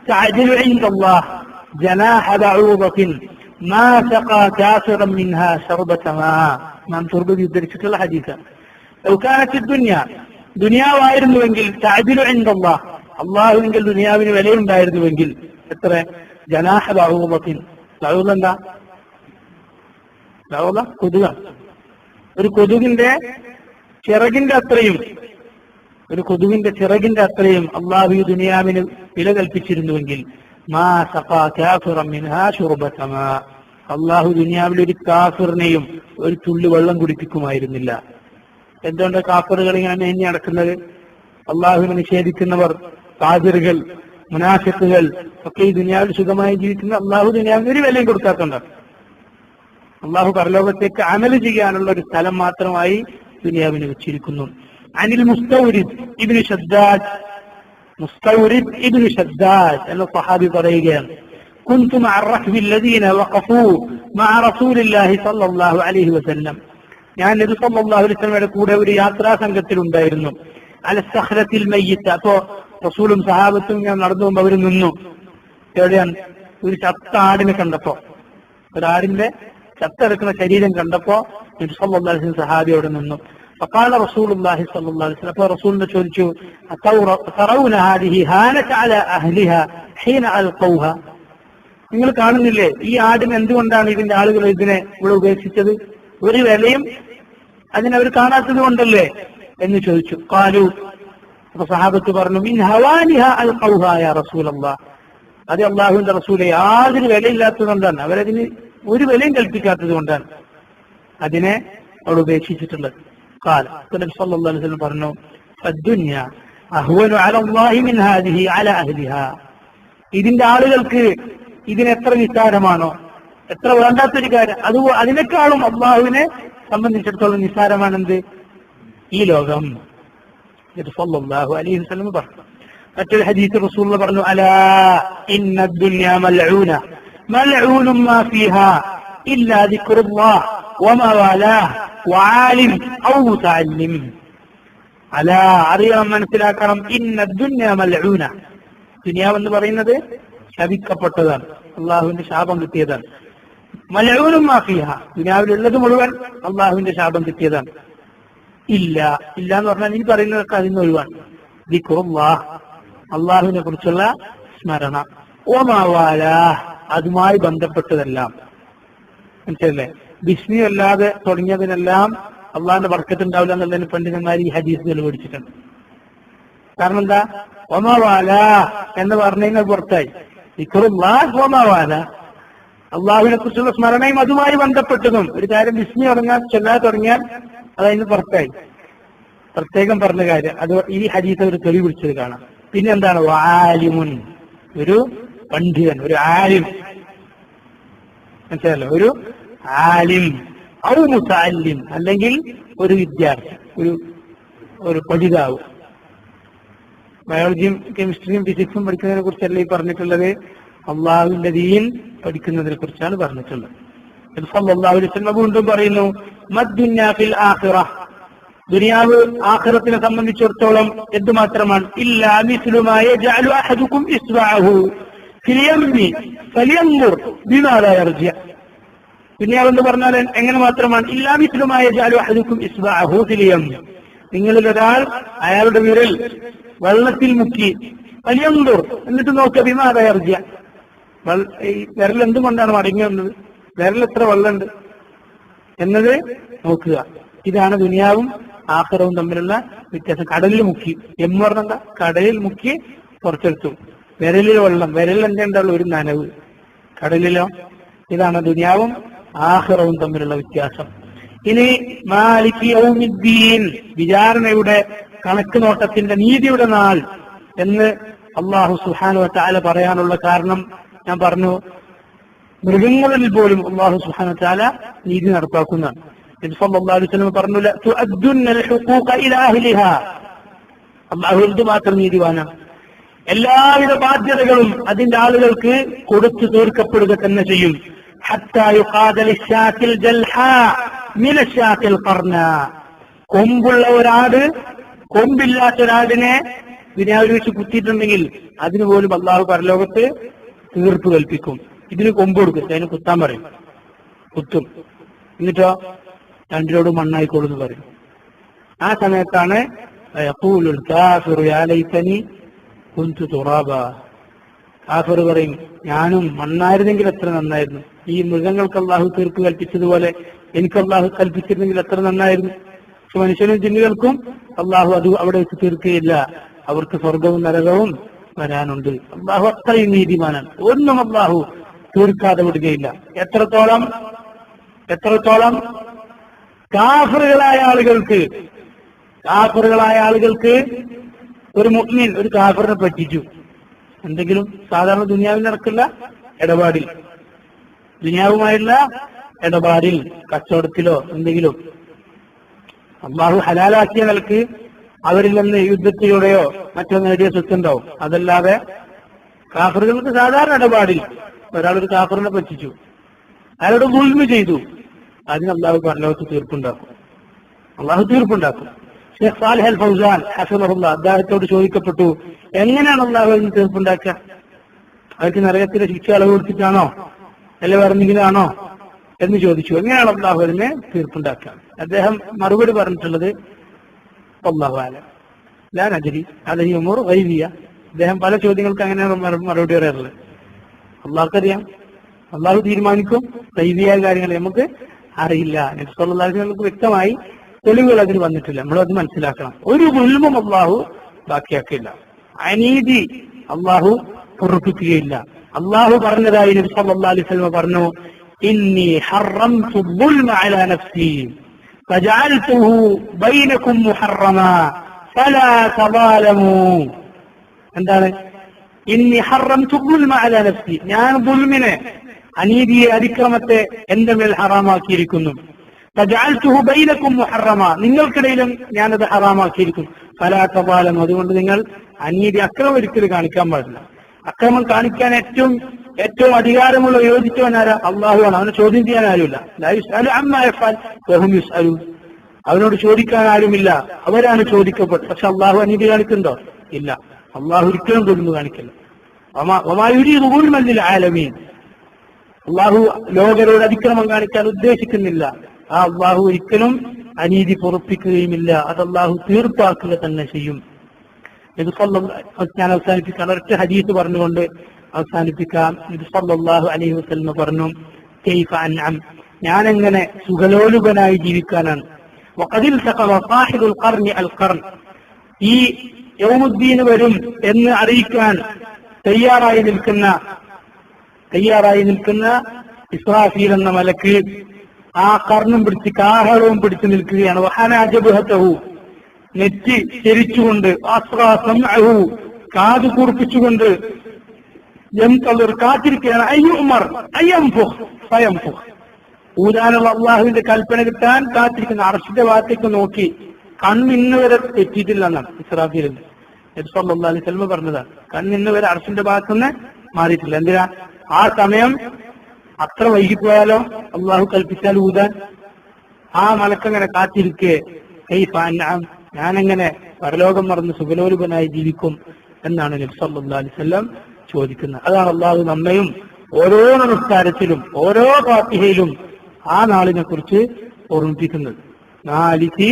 തഅദിലു ഇൻദല്ലാഹ് ജനാഹ ബഊദത്തിൻ മാ സഖാ കാഫിറൻ മിൻഹാ ശർബത മാ. നാം തുർബി ഉദ്ധരിച്ചിട്ടുള്ള ഹദീസാണ്. ലൗ കാനത്ത് ദുനിയ, ദുനിയാവായിരുന്നുവെങ്കിൽ, തഅദിലു ഇൻദല്ലാഹ്, അല്ലാഹുവിങ്കിൽ ദുനിയാവിന് വിലയുണ്ടായിരുന്നുവെങ്കിൽ, എത്ര ജനാഹ ബഊദത്തിൻ, എന്താ കൊതുക, ഒരു കൊതുകിന്റെ ചിറകിന്റെ അത്രയും അള്ളാഹു ദുനിയാവിന് വില കൽപ്പിച്ചിരുന്നുവെങ്കിൽ, മാ സഖാ കാഫിറൻ മിൻഹാ ശുർബത മാ, അള്ളാഹു ദുനിയാവിൽ ഒരു കാഫിറിനെയും ഒരു തുള്ളി വെള്ളം കുടിപ്പിക്കുമായിരുന്നില്ല. എന്തുകൊണ്ട് കാഫിറുകൾ ഇങ്ങനെ മേഞ്ഞു നടക്കുന്നത്? അള്ളാഹുവിനെ നിഷേധിക്കുന്നവർ, കാഫിറുകൾ, മുനാഫിഖുകൾ ഒക്കെ ഈ ദുനിയാവിൽ സുഖമായി ജീവിക്കുന്ന അള്ളാഹു ദുനിയാവിന് ഒരു വിലയും കൊടുക്കാത്തതുണ്ട്. അള്ളാഹു പരലോകത്തേക്ക് അമല് ചെയ്യാനുള്ള ഒരു സ്ഥലം മാത്രമായി ദുനിയാവിനെ വെച്ചിരിക്കുന്നു. അനിൽ മുസ്തൗരിദ് ഇബ്നു ഷദ്ദാദ് എന്ന സ്വഹാബി പറയുകയാണ്, كنت مع الركب الذين وقفوا مع رسول الله صلى الله عليه وسلم. ഞാൻ നബി സല്ലല്ലാഹു അലൈഹി വസല്ലമയുടെ കൂടെ ഒരു യാത്രാ സംഘത്തിലുണ്ടായിരുന്നു. അല സഖ്റത്തിൽ മയ്യിത്ത, അപ്പോ റസൂലും സഹാബത്തും ഞാൻ നടന്നു പോകുമ്പോൾ അവർ നിന്നു. എവിടെയാണ്? ഒരു ചത്ത ആടിനെ കണ്ടപ്പോ, ഒരാടിന്റെ ചത്തെടുക്കുന്ന ശരീരം കണ്ടപ്പോ നബി സല്ലല്ലാഹു അലൈഹി വസല്ലം സഹാബിയോട് നിന്നു. فقال رسول الله صلى الله عليه وسلم, അപ്പോൾ റസൂലിനെ ചോദിച്ചു, തറൗന ഹാദിഹി ഹാനത അലാ അഹ്ലിഹാ ഹീന അൽഖൗഹാ, നിങ്ങൾ കാണുന്നില്ലേ ഈ ആടിന് എന്തുകൊണ്ടാണ് ഇതിന്റെ ആളുകൾ ഇതിനെ ഇവിടെ ഉപേക്ഷിച്ചത്? ഒരു വിലയും അതിനവർ കാണാത്തത് കൊണ്ടല്ലേ എന്ന് ചോദിച്ചു. ഖാലു, അപ്പൊ സഹാബത്ത് പറഞ്ഞു, മിൻ ഹവാനിഹാ അൽഖൗഹാ യാ റസൂലല്ലാഹ്, അത് അള്ളാഹുവിന്റെ റസൂലെ യാതൊരു വിലയില്ലാത്തത് കൊണ്ടാണ്, അവരതിന് ഒരു വിലയും കൽപ്പിക്കാത്തത് കൊണ്ടാണ് അതിനെ അവിടെ ഉപേക്ഷിച്ചിട്ടുള്ളത്. قال النبي صلى الله عليه وسلم പറഞ്ഞു الدنيا أهون على الله من هذه على أهلها. ഇതിന്റെ ആളുകൾക്ക് ഇതിനെത്ര നിസ്സാരമാണോ, എത്ര വേണ്ടാത്തൊരു കാര്യം, അതിനേക്കാളും അള്ളാഹുവിനെ സംബന്ധിച്ചിടത്തോളം നിസ്സാരമാണെന്ത്? ഈ ലോകം. സല്ലല്ലാഹു അലൈഹി വസല്ലം പറഞ്ഞു. മറ്റൊരു ഹദീസിൽ റസൂലുള്ളാഹി പറഞ്ഞു, അലാ ഇന്ന ദുനിയ മൽഊന മൽഊനും മാ ഫീഹാ ഇല്ലാ ദിക്റുല്ലാഹ് വമാ വാലാഹ് വആലിം ഔ മുതഅല്ലിം. അലാ, അറിയണം, മനസ്സിലാക്കണം, ഇന്ന ദുനിയ മൽഊന, ദുനിയാവെന്ന് പറയുന്നത് ശപിക്കപ്പെട്ടതാണ്, അള്ളാഹുവിന്റെ ശാപം കിട്ടിയതാണ്. മൽഊനും മാ ഫീഹാ, ദുനിയാവിലുള്ളത് മുഴുവൻ അള്ളാഹുവിന്റെ ശാപം കിട്ടിയതാണ്. ഇല്ല എന്ന് പറഞ്ഞാൽ ഈ പറയുന്നതൊക്കെ അതിന് ഒഴിവാണ്. ദിക്റുല്ലാഹ്, അള്ളാഹുവിനെ കുറിച്ചുള്ള സ്മരണ, വമാ വാലാഹ്, അതുമായി ബന്ധപ്പെട്ടതെല്ലാം. മനസ്സിലല്ലേ? ബിസ്മി അല്ലാതെ തുടങ്ങിയതിനെല്ലാം അള്ളാഹിന്റെ ബർക്കത്ത് ഉണ്ടാവില്ല എന്നുള്ളതിന് പണ്ഡിതന്മാർ ഈ ഹദീസ് തെളിവെടുത്തിട്ടുണ്ട്. കാരണം എന്താ? വമാ വാലാഹ് എന്ന് പറഞ്ഞു കഴിഞ്ഞാൽ പുറത്തായി. ദിക്റുല്ലാഹ് വമാ വാലാഹ്, അള്ളാഹുവിനെ കുറിച്ചുള്ള സ്മരണയും അതുമായി ബന്ധപ്പെട്ടതും. ഒരു കാര്യം ബിസ്മി ചൊല്ലാതെ തുടങ്ങിയാൽ അതതിന് പുറത്തായി. പ്രത്യേകം പറഞ്ഞ കാര്യം അത് ഈ ഹദീസ് ഒരു തെളിവ് പിടിച്ചത് കാണാം. പിന്നെ എന്താണ്? ആലിമുൻ, ഒരു പണ്ഡിതൻ, ഒരു ആലിം. മനസ്സിലല്ലോ? ഒരു ആലിം, ഔ മുതഅല്ലിം, അല്ലെങ്കിൽ ഒരു വിദ്യാർത്ഥി, ഒരു പഠിതാവ്. ബയോളജിയും കെമിസ്ട്രിയും ഫിസിക്സും പഠിക്കുന്നതിനെ കുറിച്ചല്ല ഈ പറഞ്ഞിട്ടുള്ളത്, അള്ളാഹുവിന്റെ ദീൻ പഠിക്കുന്നതിനെ കുറിച്ചാണ് പറഞ്ഞിട്ടുള്ളത്. സല്ലല്ലാഹു അലൈഹി വസല്ലം വീണ്ടും പറയുന്നു, മദ്ദുന്യ ഫിൽ ആഖിറ, ദുനിയാവ് ആഖിറത്തിനെ സംബന്ധിച്ചിടത്തോളം എന്തുമാത്രമാണ്? ഇല്ലാ മിസ്ലു മാ യജഅലു അഹദുകും ഇസ്ബഅഹു ഫിൽ യമ്മി ഫലിയൻദുർ ബിമാ ലാ യർജി. ദുനിയാവെന്ന് പറഞ്ഞാൽ എങ്ങനെ മാത്രമാണ്? ഇല്ലാ മിസ്ലു മാ യജഅലു അഹദുകും ഇസ്ബഅഹു ഫിൽ യമ്മി, നിങ്ങളിൽ ഒരാൾ അയാളുടെ വിരൽ വെള്ളത്തിൽ മുക്കി, ഫലിയൻദുർ, എന്നിട്ട് നോക്കുക, ബിമാ ലാ യർജി, ഈ വിരൽ എന്തുകൊണ്ടാണ് മടങ്ങി വന്നത്, വിരൽ എത്ര വെള്ളമുണ്ട് എന്നത് നോക്കുക. ഇതാണ് ദുനിയാവും ആഖിറവും തമ്മിലുള്ള വ്യത്യാസം. കടലിൽ മുക്കി, എന്ന് പറഞ്ഞെന്താ? കടലിൽ മുക്കി പുറത്തെടുത്തു. വിരലിൽ വെള്ളം, വിരലിൽ എന്തുണ്ടാവുള്ളൂ? ഒരു നനവ്. കടലിലോ? ഇതാണ് ദുനിയാവും ആഖിറവും തമ്മിലുള്ള വ്യത്യാസം. ഇനി മാലിക് യൗമിദ്ദീൻ, വിചാരണയുടെ, കണക്ക് നോട്ടത്തിന്റെ, നീതിയുടെ നാൾ എന്ന് അല്ലാഹു സുബ്ഹാനഹു വ തആല പറയാനുള്ള കാരണം ഞാൻ പറഞ്ഞു. മൃഗങ്ങളിൽ പോലും അല്ലാഹു സുബ്ഹാനഹു വ തആല നീതി നടപ്പാക്കുന്നതാണ്. നബി സല്ലല്ലാഹു അലൈഹി വസല്ലം പറഞ്ഞു, തുഅദ്ദുന്നൽ ഹുഖൂഖ ഇലാ അഹ്ലിഹാ, അല്ലാഹു എന്തുമാത്രം നീതിവാനാണ്. എല്ലാവിധ ബാധ്യതകളും അതിന്റെ ആളുകൾക്ക് കൊടുത്തു തീർക്കപ്പെടുക തന്നെ ചെയ്യും. ഹത്താ യുഖാദ ലിശാത്തിൽ ജൽഹാ മിന ശാത്തിൽ ഖർനാ, കൊമ്പുള്ള ഒരാട് കൊമ്പില്ലാത്ത ഒരാടിനെ ദുനിയാവിൽ വെച്ച് കുത്തിയിട്ടുണ്ടെങ്കിൽ അതിന് പോലും അല്ലാഹു പരലോകത്ത് തീർപ്പ് കൽപ്പിക്കും. ഇതിന് കൊമ്പ് കൊടുക്കും, അതിന് കുത്താൻ പറയും, കുത്തും. എന്നിട്ടോ രണ്ടിനോട് മണ്ണായിക്കോളൂ എന്ന് പറയും. ആ സമയത്താണ് യഖൂലുൽ കാഫിറു യാ ലൈതനി കുന്തു തുറാബ, കാഫിർ പറയും, ഞാനും മണ്ണായിരുന്നെങ്കിൽ എത്ര നന്നായിരുന്നു. ഈ മൃഗങ്ങൾക്ക് അല്ലാഹു തീർപ്പ് കൽപ്പിച്ചതുപോലെ എനിക്ക് അല്ലാഹു കൽപ്പിച്ചിരുന്നെങ്കിൽ എത്ര നന്നായിരുന്നു. പക്ഷെ മനുഷ്യനും ജിന്നുകൾക്കും അല്ലാഹു അത് അവിടെ വെച്ച് തീർക്കുകയില്ല, അവർക്ക് സ്വർഗവും നരകവും വരാനുണ്ട്. അല്ലാഹു അത്രയും നീതിമാനാണ്, ഒന്നും അല്ലാഹു തീർക്കാതെ വിടുകയില്ല. എത്രത്തോളം കാഫിറുകളായ ആളുകൾക്ക് ഒരു മുഅ്മിൻ ഒരു കാഫിറിനെ പറ്റിച്ചു, എന്തെങ്കിലും സാധാരണ ദുനിയാവിൽ നടക്കുന്ന ഇടപാടിൽ, ദുനിയാവുമായുള്ള ഇടപാടിൽ, കച്ചവടത്തിലോ എന്തെങ്കിലും അല്ലാഹു ഹലാലാക്കിയ നിലക്ക് അവരിൽ നിന്ന് യുദ്ധത്തിലൂടെയോ മറ്റോ നേടിയ സ്വത്തുണ്ടാവും. അതല്ലാതെ കാഫിറുകൾക്ക് സാധാരണ ഇടപാടിൽ ഒരാളൊരു കാഫിറിനെ പറ്റിച്ചു, അയാളോട് ദുൽമ ചെയ്തു, അതിന് അല്ലാഹു പരലോകത്ത് തീർപ്പുണ്ടാക്കും. ഷെയ്ഖ് സാലിഹ് അൽ ഫൗസാൻ ഹഫിളഹുല്ലാഹ് അദ്ദേഹത്തോട് ചോദിക്കപ്പെട്ടു, എങ്ങനെയാണ് അല്ലാഹു അതിന് തീർപ്പുണ്ടാക്കുക? അവർക്ക് നരകത്തിലെ ശിക്ഷ അളവ് കൊടുത്തിട്ടാണോ അല്ലെ വേറെ എന്തെങ്കിലും ആണോ എന്ന് ചോദിച്ചു. എങ്ങനെയാണ് അല്ലാഹു അതിനെ തീർപ്പുണ്ടാക്കുക? അദ്ദേഹം മറുപടി പറഞ്ഞിട്ടുള്ളത് അല്ലാഹു അഅലം ലാ നദ്രി ഹദിഹി ഉമൂർ ഗൈബിയ. അദ്ദേഹം പല ചോദ്യങ്ങൾക്ക് അങ്ങനെയാണ് മറുപടി പറയാറുള്ളത്. അല്ലാഹുക്കറിയാം, അല്ലാഹു തീരുമാനിക്കും, ഗൈബിയായ കാര്യങ്ങൾ നമുക്ക് അറിയില്ല. നബി സല്ലല്ലാഹു അലൈഹി വസല്ലം വ്യക്തമായി തെളിവുകൾ അതിന് വന്നിട്ടില്ല, നമ്മളത് മനസ്സിലാക്കണം. ഒരു ദുൽമും അല്ലാഹു ബാക്കിയാക്കില്ല, അനീതി അല്ലാഹു പൊറുപ്പിക്കുകയില്ല. അല്ലാഹു പറഞ്ഞതായി നബി സല്ലല്ലാഹു അലൈഹി വസല്ലം പറഞ്ഞു, ഇന്നി ഹറംതു ദുൽമ അലാ നഫ്സി ഫജഅൽതുഹു ബൈനകും മുഹറമാ ഫലാ തദാലമൂ. എന്താണ്? ഇന്നി ഹറംതു ദുൽമ അലാ നഫ്സി, ഞാൻ ദുൽമിനെ, അനീതിയെ, അതിക്രമത്തെ എന്റെ മേൽ ഹറാമാക്കിയിരിക്കുന്നു. ഫജഅൽതുഹു ബൈനകും മുഹറമാ, നിങ്ങൾക്കിടയിലും ഞാനത് ഹറാമാക്കിയിരിക്കുന്നു. ഫലാ തദാലമൂ, അതുകൊണ്ട് നിങ്ങൾ അനീതി, അക്രമം ഒരിക്കലും കാണിക്കാൻ പാടില്ല. അക്രമം കാണിക്കാൻ ഏറ്റവും അധികാരമുള്ള യോജിച്ചവനാരാ? അള്ളാഹുവാണ്. അവനെ ചോദ്യം ചെയ്യാൻ ആരുമില്ല. ലാ യുസ്അലു അമ്മാ യഫ്അൽ വഹും യുസ്അലൂൻ, അവനോട് ചോദിക്കാൻ ആരുമില്ല, അവരാണ് ചോദിക്കപ്പെട്ടത്. പക്ഷെ അള്ളാഹു അനീതി കാണിക്കുന്നുണ്ടോ? ഇല്ല. അള്ളാഹു ഒരിക്കലും തൊഴിൽ കാണിക്കില്ല. വമാ യുരീദു ദുൽമൻ ലിൽ ആലമീൻ, അള്ളാഹു ലോകരോട് അതിക്രമം കാണിക്കാൻ ഉദ്ദേശിക്കുന്നില്ല. ആ അള്ളാഹു ഒരിക്കലും അനീതി പൊറപ്പിക്കുകയുമില്ല. അത് അള്ളാഹു തീർപ്പാക്കുക തന്നെ ചെയ്യും. ഇത് ഞാൻ അവസാനിപ്പിക്കാൻ ഒരൊറ്റ ഹദീസ് പറഞ്ഞുകൊണ്ട് അവസാനിപ്പിക്കാം. ഇത് സല്ലല്ലാഹു അലൈഹി വസല്ലം പറഞ്ഞു, കൈഫ അൻഅം, ഞാനെങ്ങനെ സുഖലോലുപനായി ജീവിക്കാനാണ്. വഖദിൽ സഖറ സാഹിബുൽ ഖർനി അൽ ഖർൻ, ഈ യൗമുദ്ദീൻ വരും എന്ന് അറിയിക്കാൻ തയ്യാറായി നിൽക്കുന്ന ഇസ്രാഫീൽ എന്ന മലക്ക് ആ കർണം പിടിച്ച്, കാഹളവും പിടിച്ചു നിൽക്കുകയാണ്. വഹനാ ജബ്ഹതഹു, നെറ്റി ചെരിച്ചുകൊണ്ട്, അസ്റാ സമഅഹു, കാത് കൂർപ്പിച്ചുകൊണ്ട്, യംതളിർ, കാത്തിരിക്കുകയാണ്. അയ്യുമർ അയ്യംഫുഖ് ഫയംഫുഖ്, ഊരാനുള്ള അള്ളാഹുവിന്റെ കൽപ്പന കിട്ടാൻ കാത്തിരിക്കുന്ന. അർശിന്റെ ഭാഗത്തേക്ക് നോക്കി കണ്ണിന്ന് വരെ തെറ്റിയിട്ടില്ല എന്നാണ് ഇസ്രാഫീലിന്റെ. നബി സല്ലല്ലാഹു അലൈഹി വസല്ലം പറഞ്ഞതാണ്, കണ്ണിന്ന് വരെ അർശിന്റെ ഭാഗത്തുനിന്ന് മാറിയിട്ടില്ല. എന്തിനാ? ആ സമയം അത്ര വൈകിപ്പോയാലോ അള്ളാഹു കൽപ്പിച്ചാൽ ഊതാൻ. ആ മലക്കങ്ങനെ കാത്തിരിക്കെ, കൈഫ അൻഅം, ഞാനെങ്ങനെ പരലോകം മറന്ന് സുഖലോലുപനായി ജീവിക്കും എന്നാണ് നബി സല്ലല്ലാഹു അലൈഹി വസല്ലം ചോദിക്കുന്നത്. അതാണ് അള്ളാഹു നമ്മയും ഓരോ നമസ്കാരത്തിലും ഓരോ ഫാത്തിഹയിലും ആ നാളിനെ കുറിച്ച് ഓർമ്മിപ്പിക്കുന്നത്. Maliki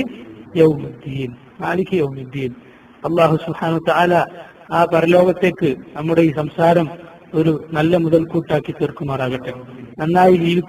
യൗമുദ്ദീൻ, Maliki യൗമുദ്ദീൻ. അള്ളാഹു സുബ്ഹാനഹു വതആല ആ പരലോകത്തേക്ക് നമ്മുടെ ഈ സംസാരം ഒരു നല്ല മുതൽക്കൂട്ടാക്കി തീർക്കുമാറാകട്ടെ. നന്നായി ജീവിക്കും.